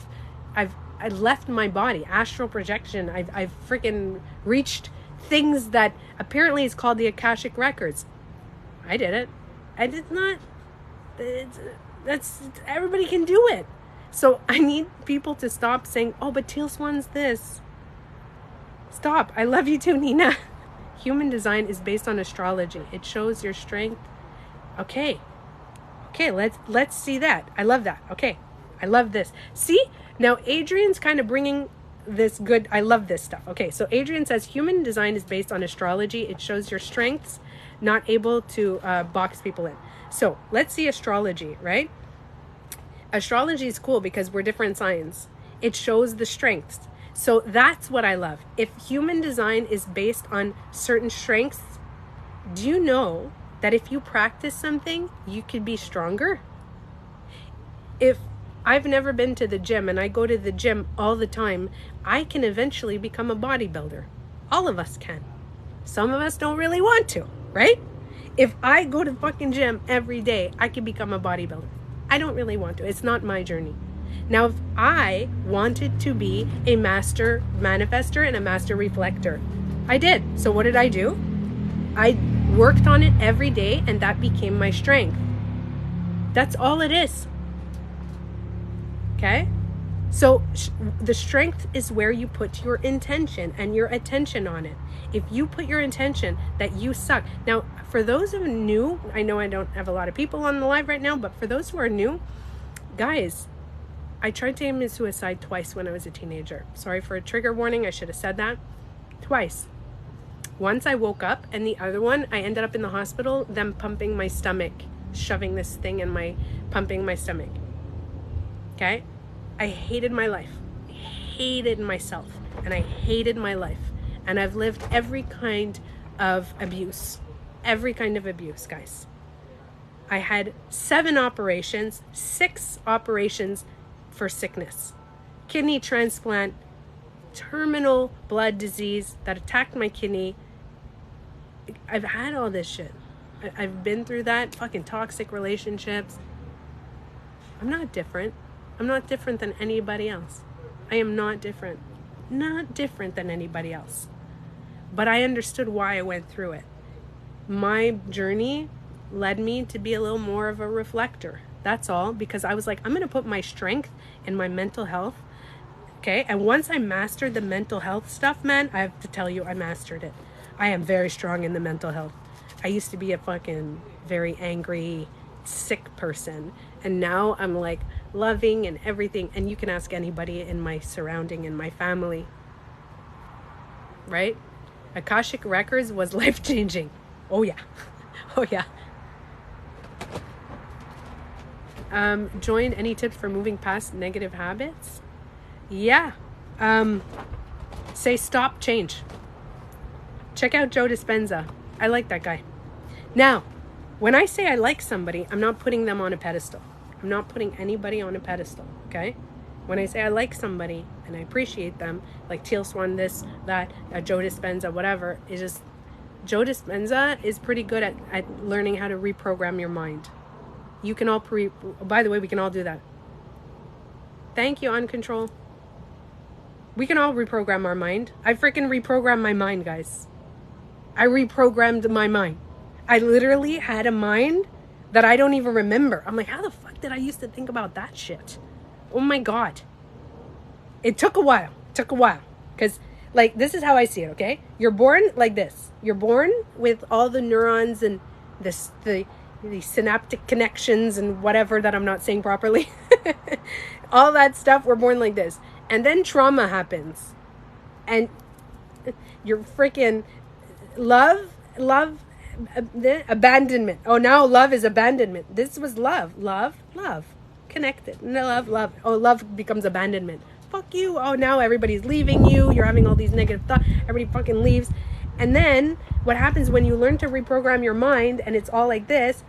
left my body. Astral projection. I've freaking reached things that apparently is called the Akashic Records. I did it. I did not. That's everybody can do it. So I need people to stop saying, oh, but Teal Swan's this. Stop. I love you too, Nina. Human design is based on astrology. It shows your strength. Okay, let's see that. I love that. Okay, I love this. See, now Adrian's kind of bringing this good. I love this stuff. Okay, so Adrian says human design is based on astrology. It shows your strengths, not able to box people in. So let's see astrology, right? Astrology is cool because we're different signs. It shows the strengths. So that's what I love. If human design is based on certain strengths, do you know that if you practice something, you could be stronger? If I've never been to the gym and I go to the gym all the time, I can eventually become a bodybuilder. All of us can. Some of us don't really want to, right? If I go to the fucking gym every day, I can become a bodybuilder. I don't really want to. It's not my journey. Now, if I wanted to be a master manifester and a master reflector, I did. So what did I do? I worked on it every day, and that became my strength. That's all it is. Okay? So the strength is where you put your intention and your attention on it. If you put your intention that you suck. Now, for those who are new, I know I don't have a lot of people on the live right now, but for those who are new, guys, I tried to commit suicide twice when I was a teenager. Sorry for a trigger warning. I should have said that. Twice. Once I woke up, and the other one, I ended up in the hospital, them pumping my stomach, shoving this thing in pumping my stomach. Okay? I hated my life. I hated myself. And I hated my life. And I've lived every kind of abuse. Every kind of abuse, guys. I had 7 operations, 6 operations for sickness. Kidney transplant, terminal blood disease that attacked my kidney. I've had all this shit. I've been through that. Fucking toxic relationships. I'm not different. I'm not different than anybody else. I am not different. Not different than anybody else. But I understood why I went through it. My journey led me to be a little more of a reflector. That's all. Because I was like, I'm going to put my strength in my mental health. Okay? And once I mastered the mental health stuff, man, I have to tell you, I mastered it. I am very strong in the mental health. I used to be a fucking very angry, sick person. And now I'm like loving and everything. And you can ask anybody in my surrounding, in my family. Right? Akashic Records was life-changing. Oh yeah. Oh yeah. Join. Any tips for moving past negative habits? Yeah. Say stop, change. Check out Joe Dispenza. I like that guy. Now, when I say I like somebody, I'm not putting them on a pedestal. I'm not putting anybody on a pedestal, okay? When I say I like somebody and I appreciate them, like Teal Swan, this, that, Joe Dispenza, whatever, it's just, Joe Dispenza is pretty good at learning how to reprogram your mind. You can all by the way, we can all do that. Thank you, On Control. We can all reprogram our mind. I freaking reprogrammed my mind, guys. I reprogrammed my mind. I literally had a mind that I don't even remember. I'm like, how the fuck did I used to think about that shit? Oh my God. It took a while. Because, like, this is how I see it, okay? You're born like this. You're born with all the neurons and the synaptic connections and whatever that I'm not saying properly. All that stuff, we're born like this. And then trauma happens. And you're freaking love abandonment. Oh, now love is abandonment. This was love. Love. Connected. No, love. Oh, love becomes abandonment. Fuck you. Oh, now everybody's leaving you. You're having all these negative thoughts. Everybody fucking leaves. And then what happens when you learn to reprogram your mind and it's all like this,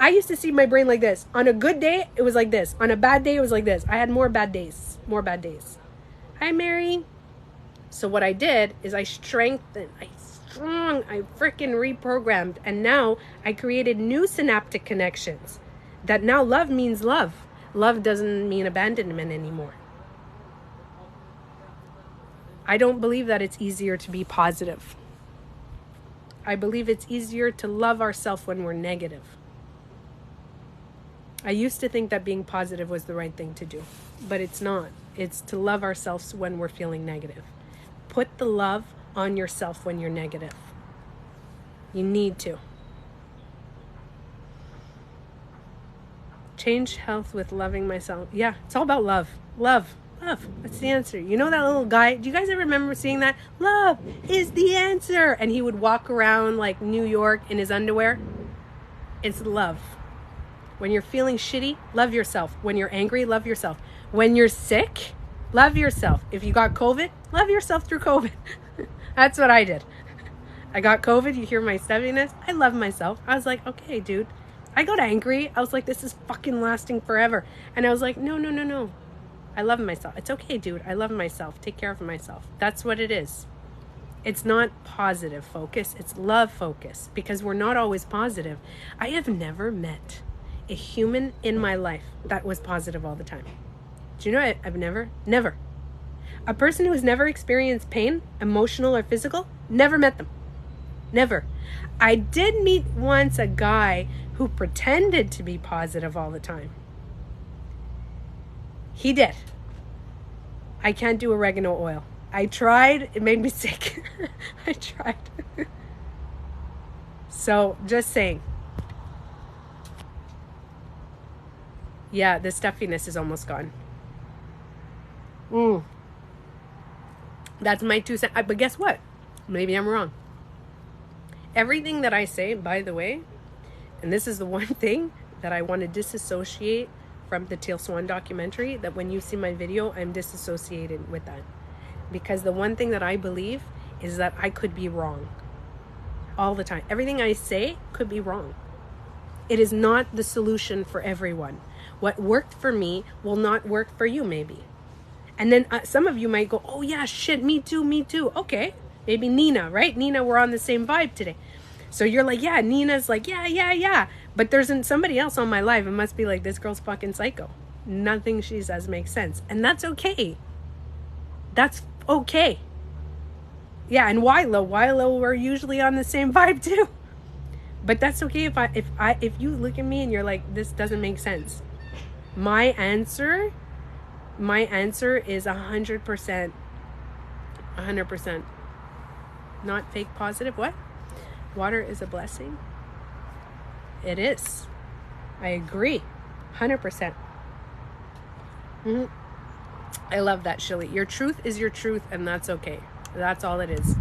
I used to see my brain like this. On a good day, it was like this. On a bad day, it was like this. I had more bad days. Hi, Mary. So what I did is I strengthened, I freaking reprogrammed. And now I created new synaptic connections. That now love means love. Love doesn't mean abandonment anymore. I don't believe that it's easier to be positive. I believe it's easier to love ourselves when we're negative. I used to think that being positive was the right thing to do, but it's not. It's to love ourselves when we're feeling negative. Put the love on yourself when you're negative. You need to. Change health with loving myself. Yeah, it's all about love. Love. That's the answer. You know that little guy? Do you guys ever remember seeing that? Love is the answer. And he would walk around like New York in his underwear. It's love. When you're feeling shitty, love yourself. When you're angry, love yourself. When you're sick, love yourself. If you got COVID, love yourself through COVID. That's what I did. I got COVID. You hear my stubbornness? I love myself. I was like, okay, dude. I got angry. I was like, this is fucking lasting forever. And I was like, no. I love myself. It's okay, dude. I love myself. Take care of myself. That's what it is. It's not positive focus. It's love focus, because we're not always positive. I have never met a human in my life that was positive all the time. Do you know I've never. A person who has never experienced pain, emotional or physical, never met them. Never. I did meet once a guy who pretended to be positive all the time. He did. I can't do oregano oil. I tried. It made me sick. I tried. So, just saying. Yeah, the stuffiness is almost gone. That's my 2 cents. But guess what? Maybe I'm wrong. Everything that I say, by the way, and this is the one thing that I want to disassociate from the Teal Swan documentary, that when you see my video, I'm disassociated with that. Because the one thing that I believe is that I could be wrong all the time. Everything I say could be wrong. It is not the solution for everyone. What worked for me will not work for you, maybe. And then some of you might go, oh yeah, shit, me too. Okay, maybe Nina, right? Nina, we're on the same vibe today. So you're like, yeah, Nina's like, yeah. But there's somebody else on my life. It must be like, this girl's fucking psycho. Nothing she says makes sense. And that's okay. That's okay. Yeah, and Wilo, we're usually on the same vibe too. But that's okay if you look at me and you're like, this doesn't make sense. My answer is 100%. 100%. Not fake positive. What? Water is a blessing. It is. I agree. 100%. I love that, Shilly. Your truth is your truth, and that's okay. That's all it is.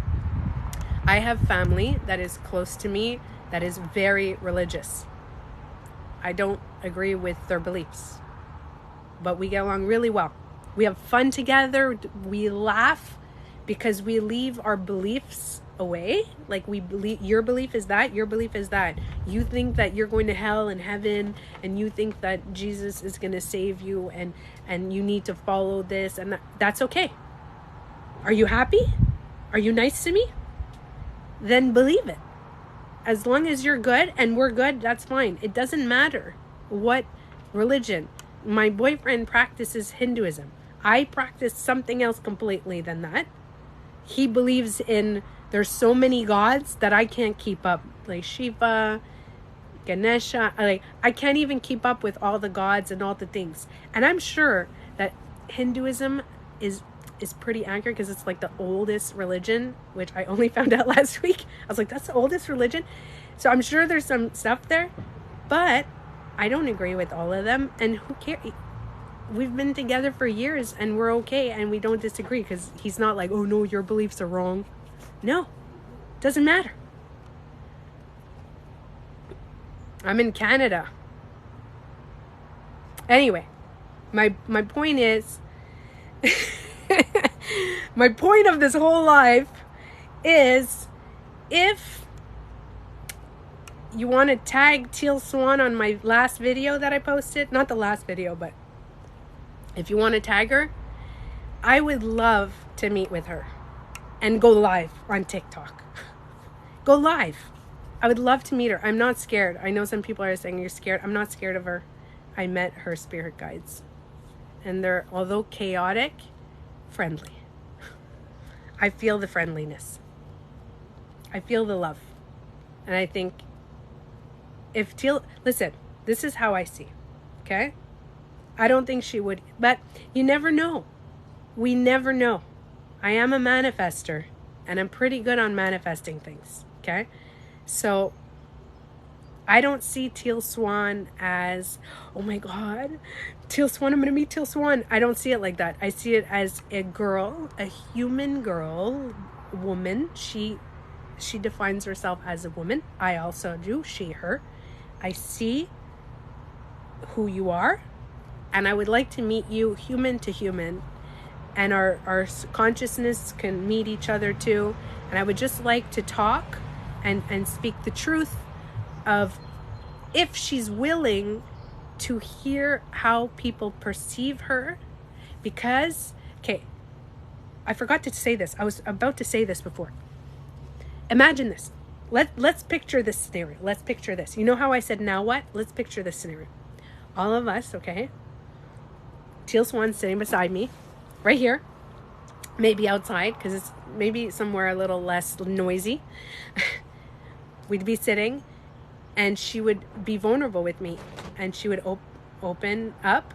I have family that is close to me that is very religious. I don't agree with their beliefs, but we get along really well. We have fun together. We laugh because we leave our beliefs away. Like, we believe your belief is that, your belief is that. You think that you're going to hell and heaven, and you think that Jesus is going to save you, and you need to follow this, and that's okay. Are you happy? Are you nice to me? Then believe it. As long as you're good and we're good, that's fine. It doesn't matter what religion. My boyfriend practices Hinduism. I practice something else completely than that. He believes in, there's so many gods that I can't keep up. Like Shiva, Ganesha. I can't even keep up with all the gods and all the things. And I'm sure that Hinduism is pretty accurate because it's like the oldest religion, which I only found out last week. I was like, that's the oldest religion. So I'm sure there's some stuff there, but I don't agree with all of them. And who cares? We've been together for years and we're okay, and we don't disagree, because he's not like, oh no, your beliefs are wrong. No, Doesn't matter. I'm in Canada. Anyway, my point is, my point of this whole life is, if you want to tag Teal Swan on my last video that I posted, not the last video, but if you want to tag her, I would love to meet with her and go live on TikTok. Go live. I would love to meet her. I'm not scared. I know some people are saying you're scared. I'm not scared of her. I met her spirit guides, and they're, although chaotic, friendly. I feel the friendliness. I feel the love. And I think if Teal, listen, this is how I see, okay? I don't think she would, but you never know. We never know. I am a manifester, and I'm pretty good on manifesting things, okay? So I don't see Teal Swan as, oh my God, Teal Swan, I'm going to meet Teal Swan. I don't see it like that. I see it as a girl, a human girl, woman. She defines herself as a woman. I also do, she, her. I see who you are, and I would like to meet you human to human, and our consciousness can meet each other too. And I would just like to talk and speak the truth of, if she's willing to hear how people perceive her. Because, okay, I forgot to say this. I was about to say this before. Imagine this. Let's picture this scenario. Let's picture this. You know how I said, now what? Let's picture this scenario. All of us, okay? Teal Swan sitting beside me, right here. Maybe outside, because it's maybe somewhere a little less noisy. We'd be sitting, and she would be vulnerable with me, and she would open up,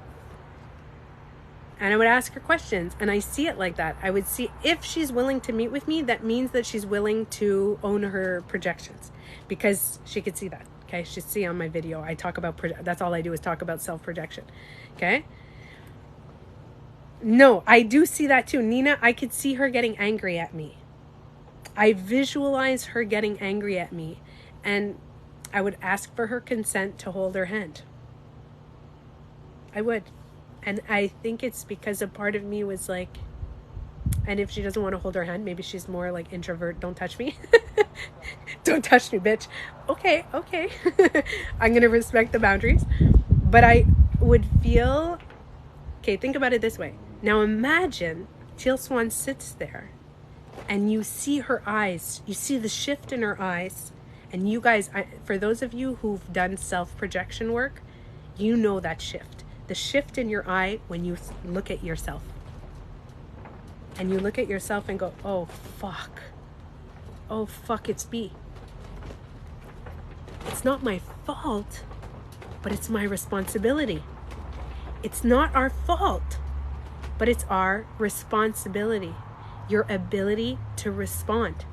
and I would ask her questions. And I see it like that. I would see, if she's willing to meet with me, that means that she's willing to own her projections, because she could see that. Okay, she'd see on my video, I talk about that's all I do, is talk about self-projection. Okay, no, I do see that too. Nina, I could see her getting angry at me. I visualize her getting angry at me, and I would ask for her consent to hold her hand. I would. And I think it's because a part of me was like, and if she doesn't want to hold her hand, maybe she's more like introvert, don't touch me. Don't touch me, bitch. Okay. I'm going to respect the boundaries. But I would feel, okay, think about it this way. Now imagine Teal Swan sits there, and you see her eyes, you see the shift in her eyes. And you guys, for those of you who've done self-projection work, you know that shift. The shift in your eye when you look at yourself. And you look at yourself and go, oh, fuck. Oh, fuck, it's me. It's not my fault, but it's my responsibility. It's not our fault, but it's our responsibility. Your ability to respond.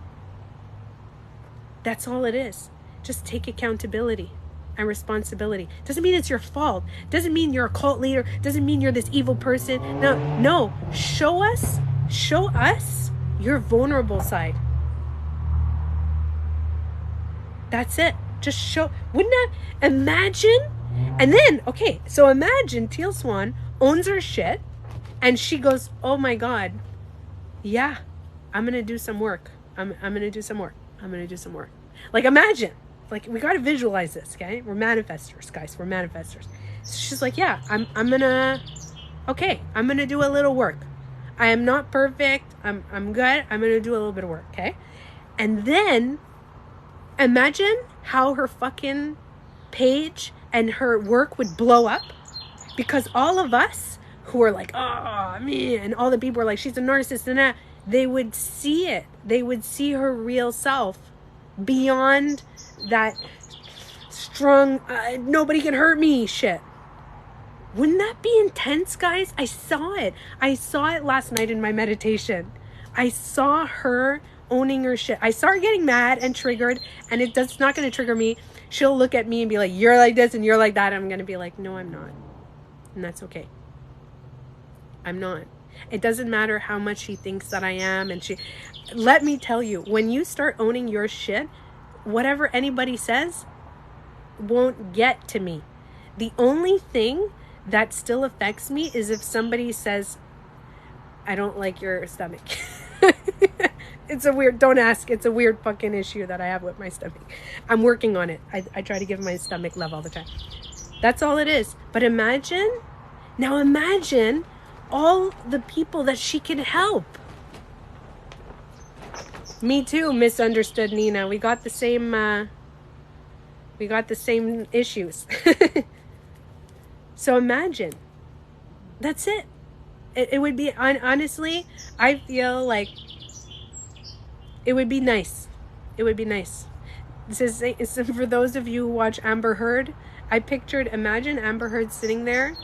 That's all it is. Just take accountability and responsibility. Doesn't mean it's your fault. Doesn't mean you're a cult leader. Doesn't mean you're this evil person. No. Show us your vulnerable side. That's it. Just show. Wouldn't that, imagine? And then, okay, so imagine Teal Swan owns her shit, and she goes, oh my God, yeah, I'm going to do some work. I'm going to do some work. I'm going to do some work. Like, imagine. Like, we got to visualize this, okay? We're manifestors, guys. We're manifestors. So she's like, yeah, I'm going to do a little work. I am not perfect. I'm good. I'm going to do a little bit of work, okay? And then imagine how her fucking page and her work would blow up, because all of us who are like, oh, me, and all the people are like, she's a narcissist and that, they would see it. They would see her real self beyond that strong, nobody can hurt me shit. Wouldn't that be intense, guys? I saw it. I saw it last night in my meditation. I saw her owning her shit. I saw her getting mad and triggered, and it's not going to trigger me. She'll look at me and be like, you're like this and you're like that. I'm going to be like, no, I'm not. And that's okay. I'm not. It doesn't matter how much she thinks that I am. And let me tell you, when you start owning your shit, whatever anybody says won't get to me. The only thing that still affects me is if somebody says, I don't like your stomach. It's a weird, don't ask. It's a weird fucking issue that I have with my stomach. I'm working on it. I try to give my stomach love all the time. That's all it is. But imagine all the people that she can help. Me too, misunderstood Nina. We got the same issues. So imagine. That's it. It would be, honestly, I feel like it would be nice. It would be nice. This is for those of you who watch Amber Heard. Imagine Amber Heard sitting there.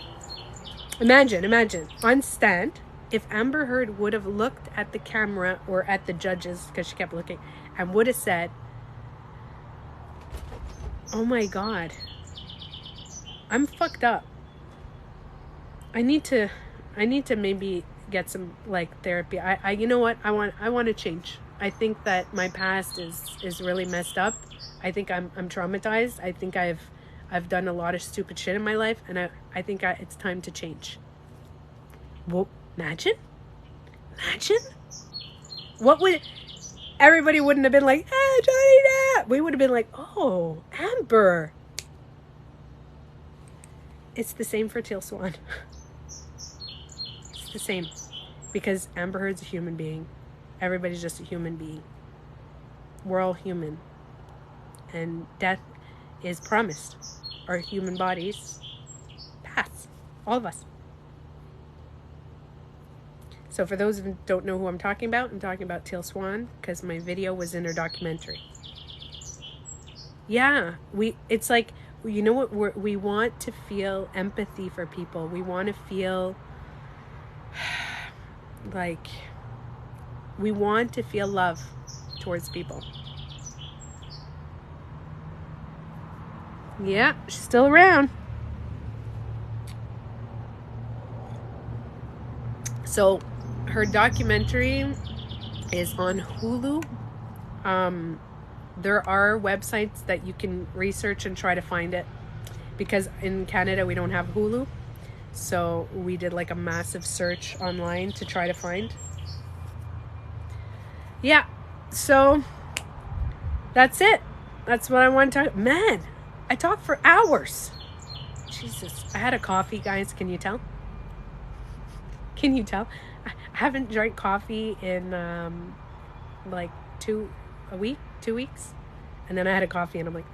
Imagine, on stand, if Amber Heard would have looked at the camera or at the judges, because she kept looking, and would have said, oh my God, I'm fucked up. I need to maybe get some like therapy. You know what? I want to change. I think that my past is really messed up. I think I'm traumatized. I think I've done a lot of stupid shit in my life, and I think it's time to change. Well, imagine. What would everybody wouldn't have been like, Johnny, that. We would have been like, oh, Amber. It's the same for Teal Swan. It's the same, because Amber Heard's a human being. Everybody's just a human being. We're all human. And death is promised. Our human bodies pass. All of us. So for those who don't know who I'm talking about Teal Swan, because my video was in her documentary. Yeah, it's like, you know what, we want to feel empathy for people. We want to feel like, we want to feel love towards people. Yeah, she's still around. So her documentary is on Hulu. There are websites that you can research and try to find it, because in Canada we don't have Hulu. So we did like a massive search online to try to find. Yeah, so that's it. That's what I want to talk. Man, I talked for hours. Jesus, I had a coffee, guys. Can you tell? Can you tell? I haven't drank coffee in like 2 weeks. And then I had a coffee and I'm like,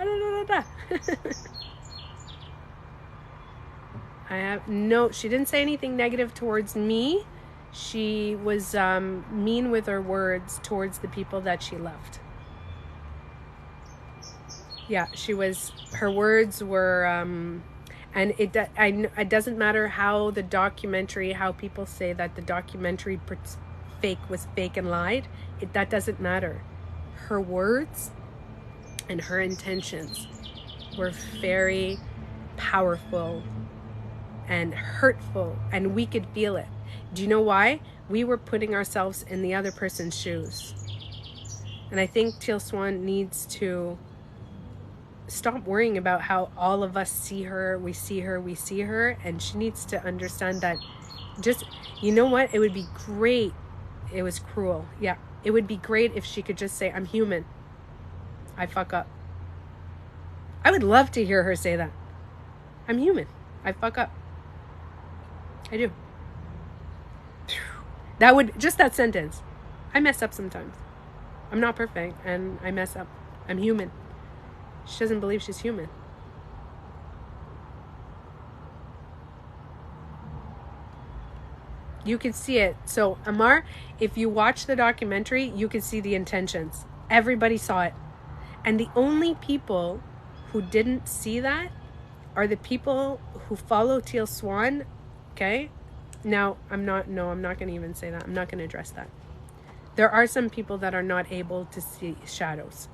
she didn't say anything negative towards me. She was mean with her words towards the people that she loved. Yeah, her words were, and it doesn't matter how people say that the documentary was fake and lied. That doesn't matter. Her words and her intentions were very powerful and hurtful, and we could feel it. Do you know why? We were putting ourselves in the other person's shoes. And I think Teal Swan needs to stop worrying about how all of us see her, we see her, and she needs to understand that you know what? It would be great. It was cruel. Yeah. It would be great if she could just say, I'm human. I fuck up. I would love to hear her say that. I'm human. I fuck up. I do. Just that sentence. I mess up sometimes. I'm not perfect and I mess up. I'm human. She doesn't believe she's human. You can see it. So Amar, if you watch the documentary, you can see the intentions. Everybody saw it. And the only people who didn't see that are the people who follow Teal Swan. Okay? Now, I'm not going to even say that. I'm not going to address that. There are some people that are not able to see shadows.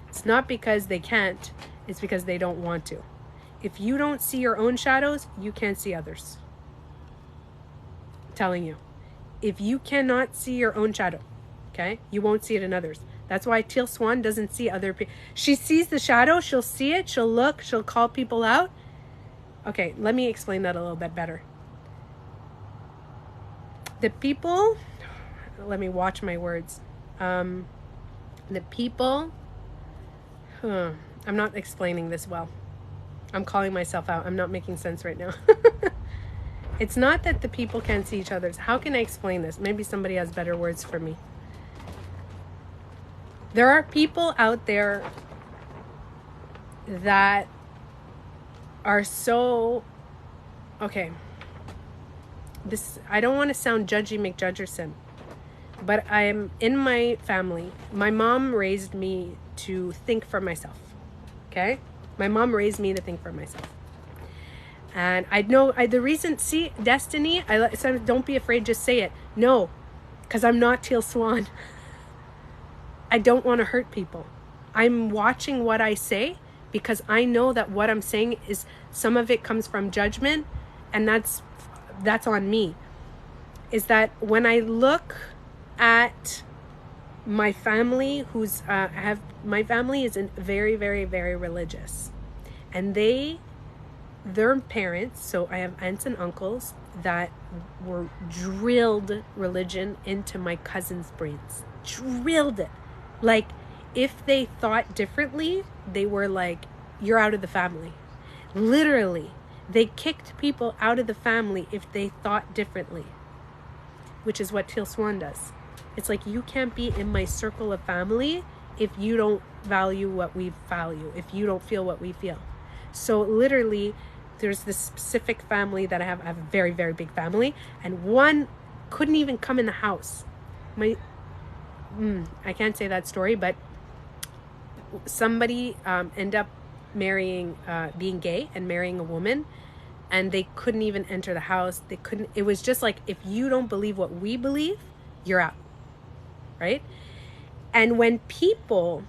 It's not because they can't. It's because they don't want to. If you don't see your own shadows, you can't see others. I'm telling you. if you cannot see your own shadow, okay, you won't see it in others. That's why Teal Swan doesn't see other people. She sees the shadow, she'll see it, she'll look, she'll call people out. Okay, let me explain that a little bit better. The people, let me watch my words. The people, I'm not explaining this well. I'm calling myself out. I'm not making sense right now. It's not that the people can't see each other's. How can I explain this? Maybe somebody has better words for me. There are people out there that are so, okay, this, I don't want to sound judgy McJudgerson, but I am in my family. My mom raised me to think for myself, okay? My mom raised me to think for myself. And I know, the reason, see, Destiny, I said, don't be afraid, just say it. No, because I'm not Teal Swan. I don't want to hurt people. I'm watching what I say because I know that what I'm saying is, some of it comes from judgment, and that's on me. Is that when I look at my family, my family is very, very, very religious, and their parents, so I have aunts and uncles that were drilled religion into my cousins' brains. Drilled it. Like, if they thought differently, they were like, you're out of the family. Literally, they kicked people out of the family if they thought differently, which is what Teal Swan does. It's like, you can't be in my circle of family if you don't value what we value, if you don't feel what we feel. So literally, there's this specific family that I have a very, very big family, and one couldn't even come in the house. I can't say that story, but somebody ended up being gay and marrying a woman, and they couldn't even enter the house. It was just like, if you don't believe what we believe, you're out, right? And when people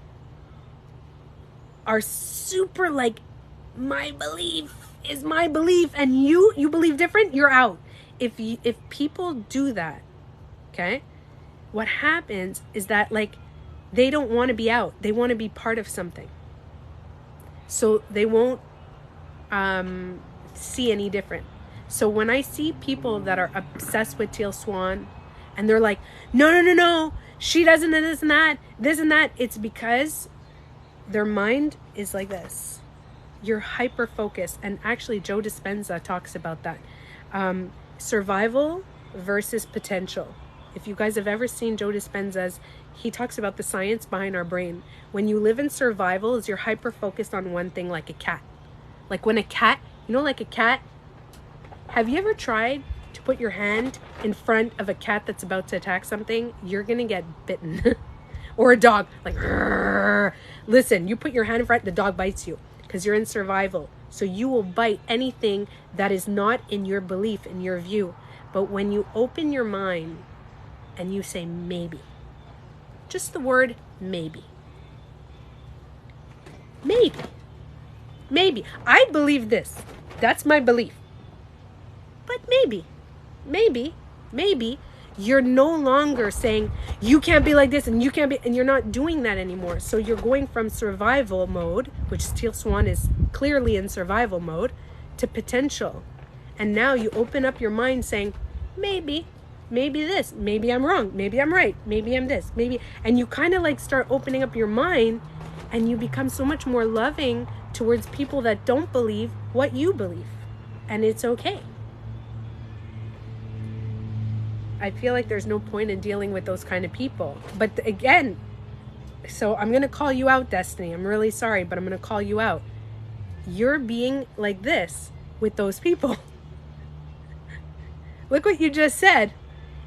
are super like, my belief is my belief, and you believe different, you're out. If people do that, okay, what happens is that, like, they don't want to be out. They want to be part of something. So they won't see any different. So when I see people that are obsessed with Teal Swan, and they're like, no, she doesn't, this and that, it's because their mind is like this. You're hyper focused. And actually, Joe Dispenza talks about that. Survival versus potential. If you guys have ever seen Joe Dispenza's, he talks about the science behind our brain. When you live in survival, is you're hyper focused on one thing, like a cat. Like when a cat, like a cat, have you ever tried to put your hand in front of a cat that's about to attack something? You're gonna get bitten. Or a dog, like, rrr. Listen, you put your hand in front, the dog bites you because you're in survival. So you will bite anything that is not in your belief, in your view. But when you open your mind and you say maybe, just the word maybe. Maybe. I believe this. That's my belief. But maybe. You're no longer saying, you can't be like this and you can't be, and you're not doing that anymore. So you're going from survival mode, which Teal Swan is clearly in survival mode, to potential. And now you open up your mind saying, maybe this, maybe I'm wrong, maybe I'm right, maybe I'm this, maybe, and you kind of like start opening up your mind, and you become so much more loving towards people that don't believe what you believe, and it's okay. I feel like there's no point in dealing with those kind of people. But again, so I'm going to call you out, Destiny. I'm really sorry, but I'm going to call you out. You're being like this with those people. Look what you just said.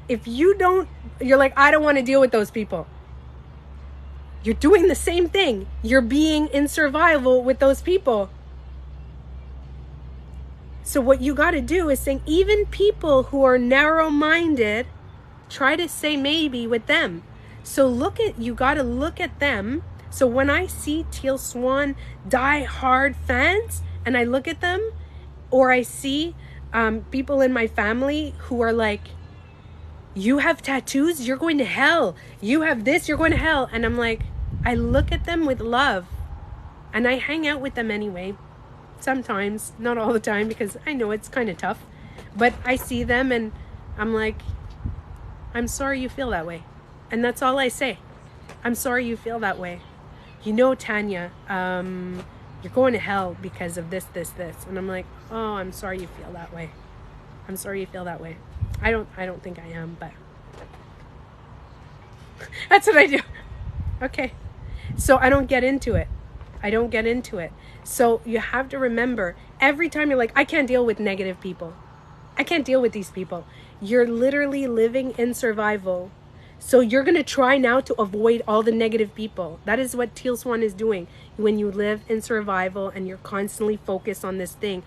If you don't, you're like, I don't want to deal with those people. You're doing the same thing. You're being in survival with those people. So what you got to do is saying, even people who are narrow-minded, try to say maybe with them. So you got to look at them. So when I see Teal Swan die-hard fans, and I look at them, or I see people in my family who are like, You have tattoos, you're going to hell. You have this, you're going to hell. And I'm like, I look at them with love. And I hang out with them anyway. Sometimes, not all the time, because I know it's kind of tough. But I see them and I'm like, I'm sorry you feel that way. And that's all I say. I'm sorry you feel that way. You know, Tanya, you're going to hell because of this. And I'm like, oh, I'm sorry you feel that way. I'm sorry you feel that way. I don't think I am, but that's what I do. Okay. So I don't get into it. So you have to remember, every time you're like, I can't deal with negative people. I can't deal with these people. You're literally living in survival. So you're going to try now to avoid all the negative people. That is what Teal Swan is doing. When you live in survival and you're constantly focused on this thing,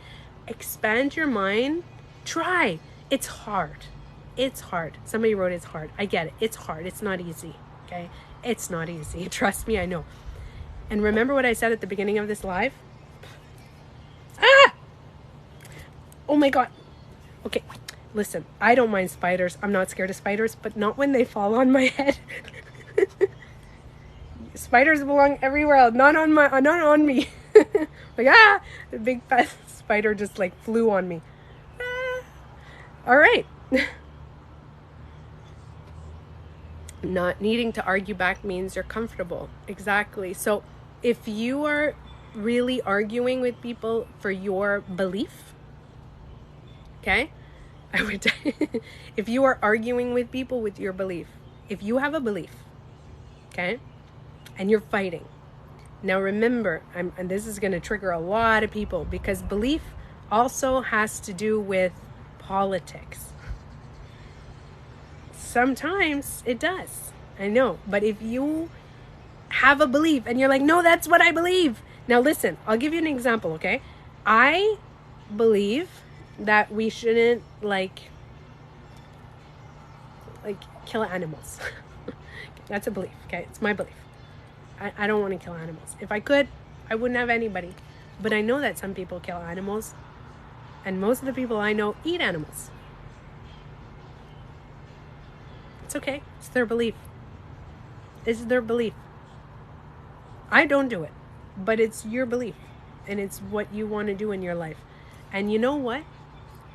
expand your mind. Try. It's hard. It's hard. Somebody wrote it's hard. I get it. It's hard. It's not easy. Okay? It's not easy. Trust me, I know. And remember what I said at the beginning of this live? Ah! Oh my God. Okay. Listen, I don't mind spiders. I'm not scared of spiders, but not when they fall on my head. Spiders belong everywhere else, not on me. Like, the big fat spider just like flew on me. All right. Not needing to argue back means you're comfortable. Exactly. So if you are really arguing with people for your belief, okay? If you are arguing with people with your belief, if you have a belief, okay, and you're fighting. Now remember, and this is going to trigger a lot of people, because belief also has to do with politics. Sometimes it does. I know. But if you have a belief and you're like, no, that's what I believe. Now listen, I'll give you an example, okay? I believe that we shouldn't like kill animals. That's a belief, okay? It's my belief. I don't want to kill animals. If I could, I wouldn't have anybody. But I know that some people kill animals, and most of the people I know eat animals. It's okay. It's their belief. It's their belief. I don't do it, but it's your belief, and it's what you want to do in your life. And you know what?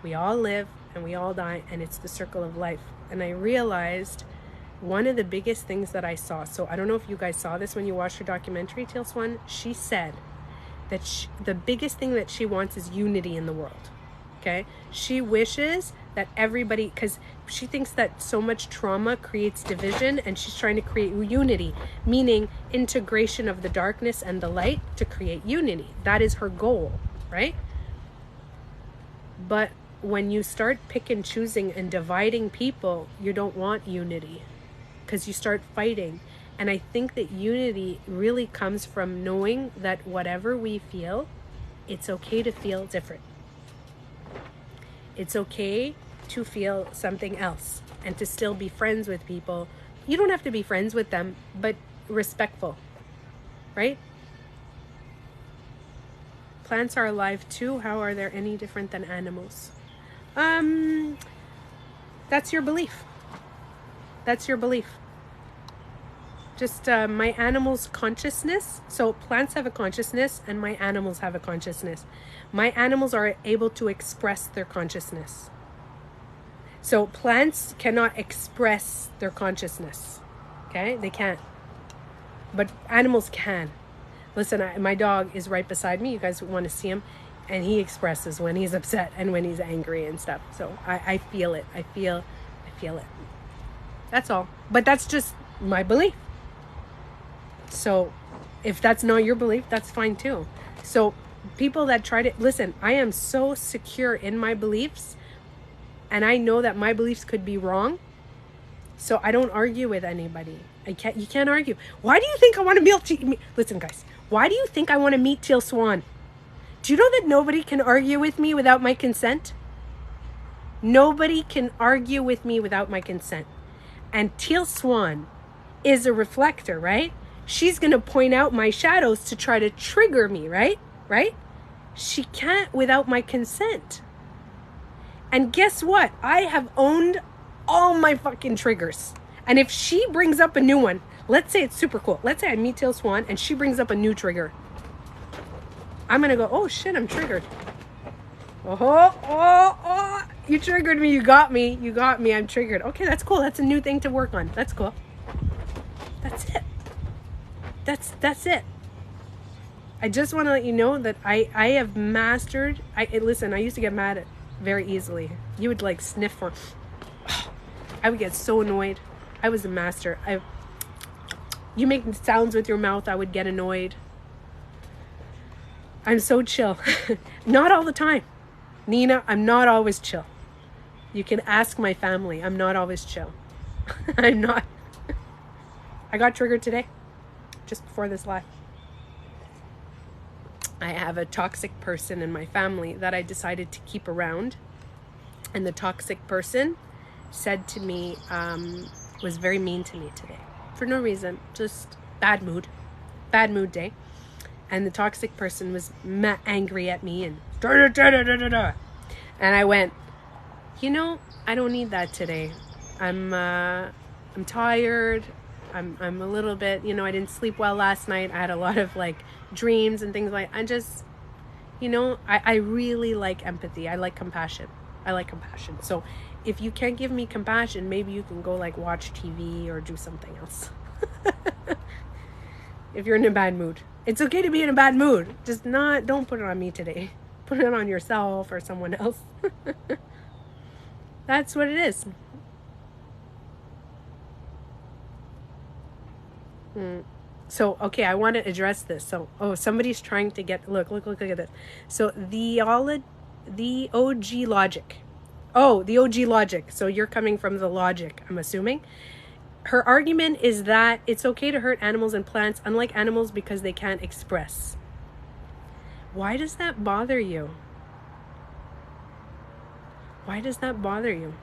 We all live and we all die, and it's the circle of life. And I realized one of the biggest things that I saw, so I don't know if you guys saw this when you watched her documentary, Teal Swan, she said that the biggest thing that she wants is unity in the world. Okay? She wishes that everybody, because she thinks that so much trauma creates division, and she's trying to create unity, meaning integration of the darkness and the light to create unity. That is her goal, right? But when you start pick and choosing and dividing people, you don't want unity, because you start fighting. And I think that unity really comes from knowing that whatever we feel, it's okay to feel different. It's okay to feel something else and to still be friends with people. You don't have to be friends with them, but respectful, right? Plants are alive too. How are they any different than animals? That's your belief. That's your belief. Just my animal's consciousness. So plants have a consciousness and my animals have a consciousness. My animals are able to express their consciousness. So plants cannot express their consciousness. Okay? They can't. But animals can. Listen, my dog is right beside me. You guys want to see him. And he expresses when he's upset and when he's angry and stuff. So I feel it. I feel it. That's all. But that's just my belief. So if that's not your belief, that's fine too. So people that try to, listen, I am so secure in my beliefs, and I know that my beliefs could be wrong. So I don't argue with anybody. You can't argue. Why do you think I want to meet, listen guys, why do you think I want to meet Teal Swan? Do you know that nobody can argue with me without my consent? Nobody can argue with me without my consent. And Teal Swan is a reflector, right? She's going to point out my shadows to try to trigger me, right? Right? She can't without my consent. And guess what? I have owned all my fucking triggers. And if she brings up a new one, let's say it's super cool. Let's say I meet Teal Swan and she brings up a new trigger. I'm going to go, oh shit, I'm triggered. Oh, you triggered me. You got me. I'm triggered. Okay, that's cool. That's a new thing to work on. That's cool. That's it. That's it. I just want to let you know that I have mastered. Listen, I used to get mad at very easily. You would like sniff for. I would get so annoyed. I was a master. You make sounds with your mouth, I would get annoyed. I'm so chill. Not all the time. Nina, I'm not always chill. You can ask my family. I'm not always chill. I'm not. I got triggered today, just before this live. I have a toxic person in my family that I decided to keep around. And the toxic person said to me, was very mean to me today. For no reason, just bad mood day. And the toxic person was angry at me and and I went, you know, I don't need that today. I'm tired. I'm a little bit, you know, I didn't sleep well last night. I had a lot of like dreams and things like, I just, you know, I really like empathy. I like compassion. So if you can't give me compassion, maybe you can go like watch TV or do something else. If you're in a bad mood, it's okay to be in a bad mood. Just don't put it on me today. Put it on yourself or someone else. That's what it is. So, okay, I want to address this. So, somebody's trying to get, look at this. So, the OG logic. Oh, the OG logic. So, you're coming from the logic, I'm assuming. Her argument is that it's okay to hurt animals and plants, unlike animals, because they can't express. Why does that bother you? Why does that bother you?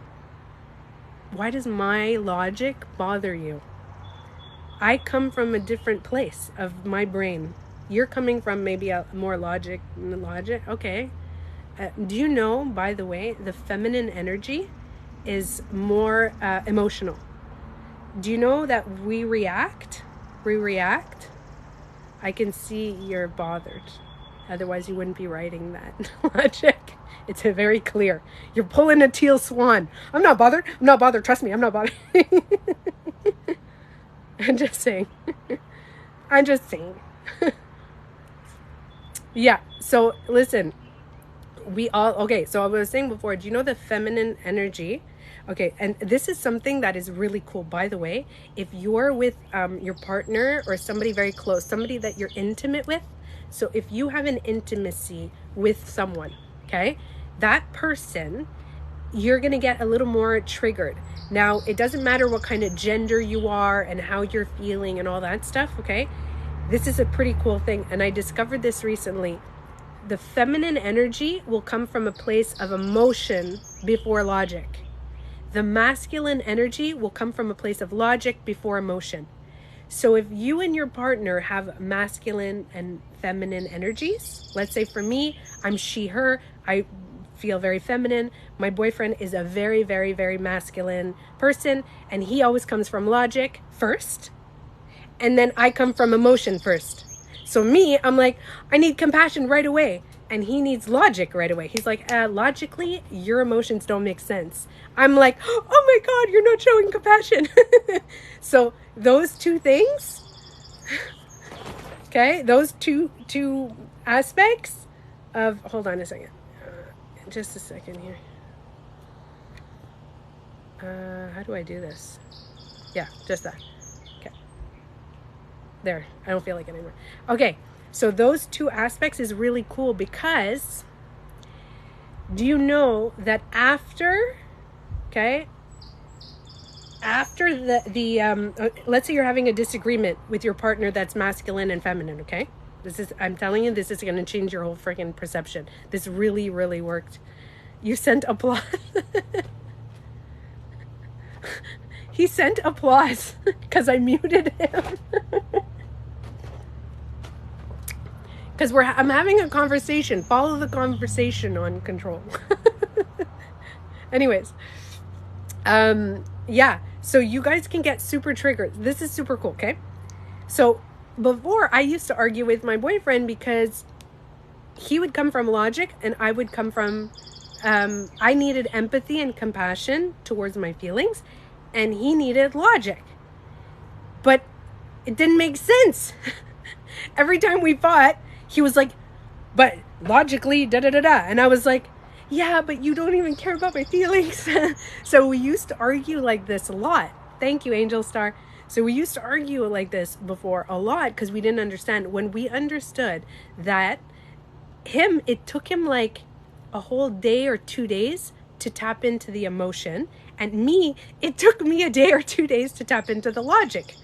Why does my logic bother you? I come from a different place of my brain. You're coming from maybe a more logic. Okay. Do you know, by the way, the feminine energy is more emotional? Do you know that we react? I can see you're bothered. Otherwise, you wouldn't be writing that logic. It's very clear. You're pulling a teal swan. I'm not bothered. Trust me, I'm not bothered. I'm just saying. Yeah, so listen. So I was saying before, do you know the feminine energy? Okay, and this is something that is really cool, by the way. If you're with your partner or somebody very close, somebody that you're intimate with, so if you have an intimacy with someone, okay, that person, you're going to get a little more triggered. Now, it doesn't matter what kind of gender you are and how you're feeling and all that stuff, okay? This is a pretty cool thing, and I discovered this recently. The feminine energy will come from a place of emotion before logic. The masculine energy will come from a place of logic before emotion. So if you and your partner have masculine and feminine energies, let's say for me, I'm she, her, I feel very feminine. My boyfriend is a very, very, very masculine person, and he always comes from logic first, and then I come from emotion first. So me, I'm like, I need compassion right away, and he needs logic right away. He's like, logically, your emotions don't make sense. I'm like, oh my God, you're not showing compassion. So those two things, okay, those two aspects of, hold on a second. Just a second here. How do I do this? Yeah, just that. Okay. There, I don't feel like it anymore. Okay, so those two aspects is really cool because do you know that after let's say you're having a disagreement with your partner that's masculine and feminine, okay? I'm telling you, this is going to change your whole freaking perception. This really, really worked. You sent applause. He sent applause because I muted him. Because I'm having a conversation. Follow the conversation on control. Anyways, Yeah, so you guys can get super triggered. This is super cool, okay? So before, I used to argue with my boyfriend because he would come from logic and I would come from, I needed empathy and compassion towards my feelings, and he needed logic. But it didn't make sense. Every time we fought, he was like, but logically, da-da-da-da. And I was like, yeah, but you don't even care about my feelings. So we used to argue like this a lot. Thank you, Angel Star. So we used to argue like this before a lot because we didn't understand. When we understood that it took him like a whole day or 2 days to tap into the emotion. And me, it took me a day or 2 days to tap into the logic,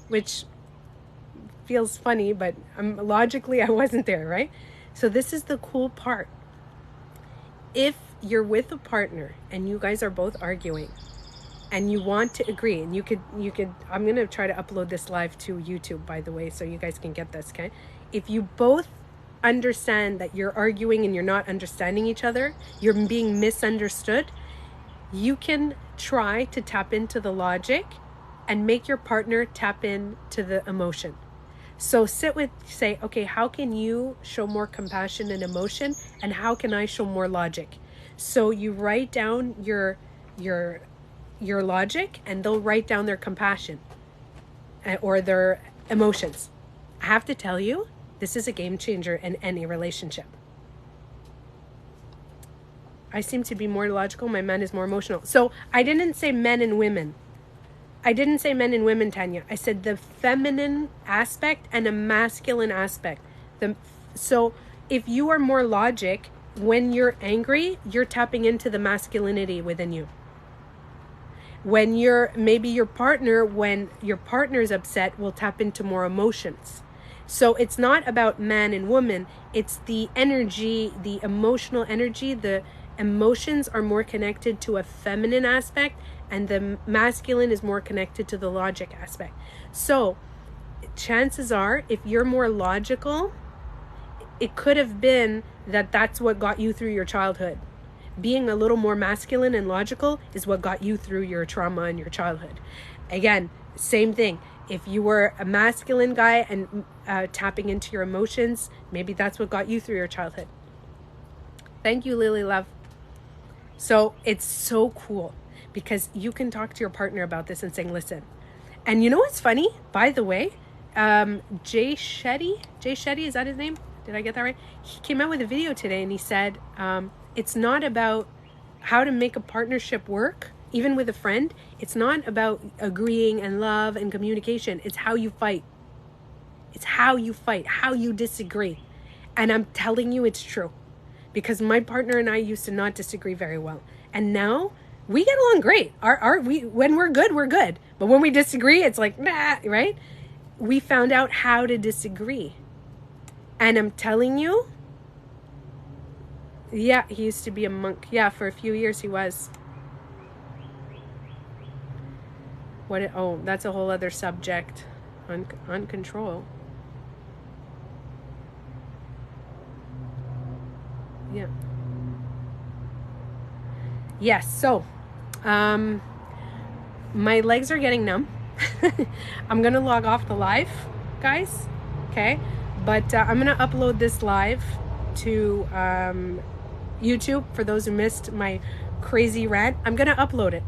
which feels funny, but logically I wasn't there, right? So this is the cool part. If you're with a partner and you guys are both arguing and you want to agree, and you could, I'm going to try to upload this live to YouTube, by the way, so you guys can get this, okay? If you both understand that you're arguing and you're not understanding each other, you're being misunderstood, you can try to tap into the logic and make your partner tap into the emotion. So say, okay, how can you show more compassion and emotion, and how can I show more logic? So you write down your logic, and they'll write down their compassion or their emotions. I have to tell you, this is a game changer in any relationship. I seem to be more logical. My man is more emotional. So I didn't say men and women. I didn't say men and women, Tanya. I said the feminine aspect and a masculine aspect. So if you are more logic, when you're angry, you're tapping into the masculinity within you. When maybe your partner, when your partner's upset, will tap into more emotions. So it's not about man and woman. It's the energy, the emotional energy. The emotions are more connected to a feminine aspect, and the masculine is more connected to the logic aspect. So chances are, if you're more logical, it could have been that that's what got you through your childhood. Being a little more masculine and logical is what got you through your trauma in your childhood. Again, same thing. If you were a masculine guy and tapping into your emotions, maybe that's what got you through your childhood. Thank you, Lily Love. So it's so cool because you can talk to your partner about this and saying, listen. And you know what's funny? By the way, Jay Shetty, is that his name? Did I get that right? He came out with a video today and he said, it's not about how to make a partnership work, even with a friend. It's not about agreeing and love and communication. It's how you fight. It's how you fight, how you disagree. And I'm telling you it's true. Because my partner and I used to not disagree very well. And now we get along great. When we're good, we're good. But when we disagree, it's like, nah, right? We found out how to disagree. And I'm telling you, yeah, he used to be a monk. Yeah, for a few years he was. That's a whole other subject on control. Yeah. Yes, so my legs are getting numb. I'm gonna log off the live, guys, okay? But I'm gonna upload this live to YouTube for those who missed my crazy rant. I'm gonna upload it.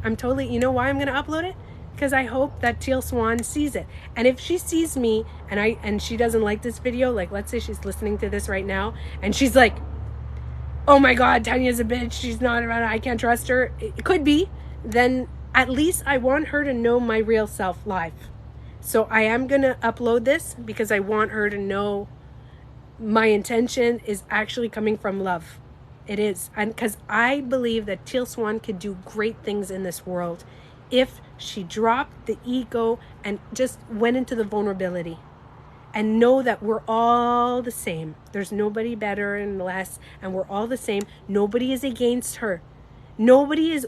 You know why I'm gonna upload it? Because I hope that Teal Swan sees it. And if she sees me and she doesn't like this video, like let's say she's listening to this right now and she's like, oh my God, Tanya's a bitch, she's not around, I can't trust her. It could be. Then at least I want her to know my real self live. So I am going to upload this because I want her to know my intention is actually coming from love. It is. And because I believe that Teal Swan could do great things in this world if she dropped the ego and just went into the vulnerability. And know that we're all the same. There's nobody better and less, and we're all the same. Nobody is against her. Nobody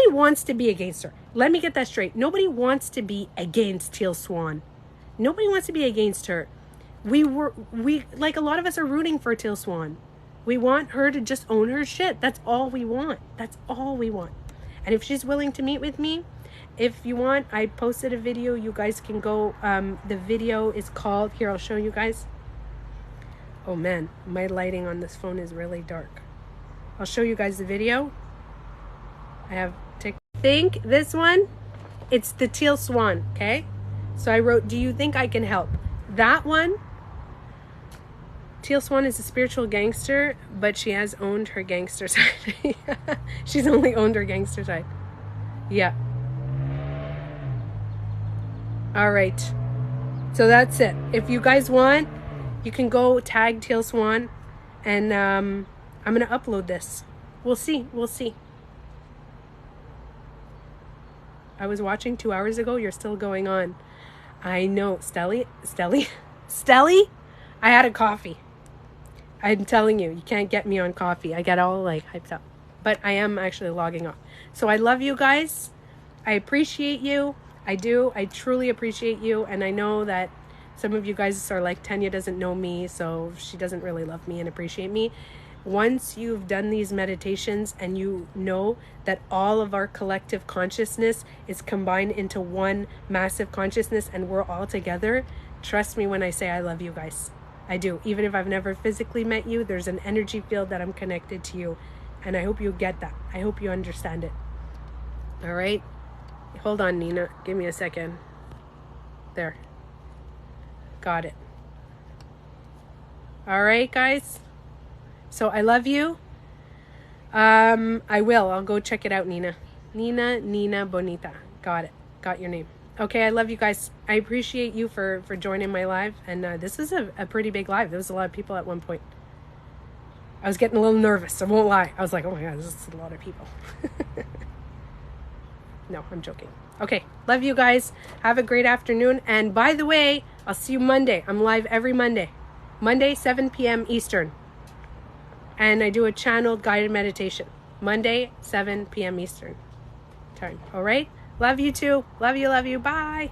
wants to be against her. Let me get that straight. Nobody wants to be against Teal Swan. Nobody wants to be against her. We like a lot of us are rooting for Teal Swan. We want her to just own her shit. That's all we want. That's all we want. And if she's willing to meet with me, if you want, I posted a video. You guys can go. The video is called, here, I'll show you guys. Oh man, my lighting on this phone is really dark. I'll show you guys the video. I have to think this one, it's the Teal Swan, okay? So I wrote, do you think I can help? That one, Teal Swan is a spiritual gangster, but she has owned her gangster side. She's only owned her gangster side. Yeah. All right. So that's it. If you guys want, you can go tag Teal Swan, and I'm going to upload this. We'll see. We'll see. I was watching 2 hours ago. You're still going on. I know. Stelly? I had a coffee. I'm telling you, you can't get me on coffee. I get all like hyped up. But I am actually logging off. So I love you guys. I appreciate you. I do. I truly appreciate you. And I know that some of you guys are like, Tanya doesn't know me, so she doesn't really love me and appreciate me. Once you've done these meditations and you know that all of our collective consciousness is combined into one massive consciousness and we're all together, trust me when I say I love you guys. I do. Even if I've never physically met you, there's an energy field that I'm connected to you. And I hope you get that. I hope you understand it. All right? Hold on, Nina. Give me a second. There. Got it. All right, guys. So I love you. I will. I'll go check it out, Nina. Nina Bonita. Got it. Got your name. Okay, I love you guys. I appreciate you for joining my live. And this was a pretty big live. There was a lot of people at one point. I was getting a little nervous. I won't lie. I was like, oh my God, this is a lot of people. No, I'm joking. Okay, love you guys. Have a great afternoon. And by the way, I'll see you Monday. I'm live every Monday. Monday, 7 p.m. Eastern. And I do a channeled guided meditation. Monday, 7 p.m. Eastern time. All right? Love you too. Love you, love you. Bye.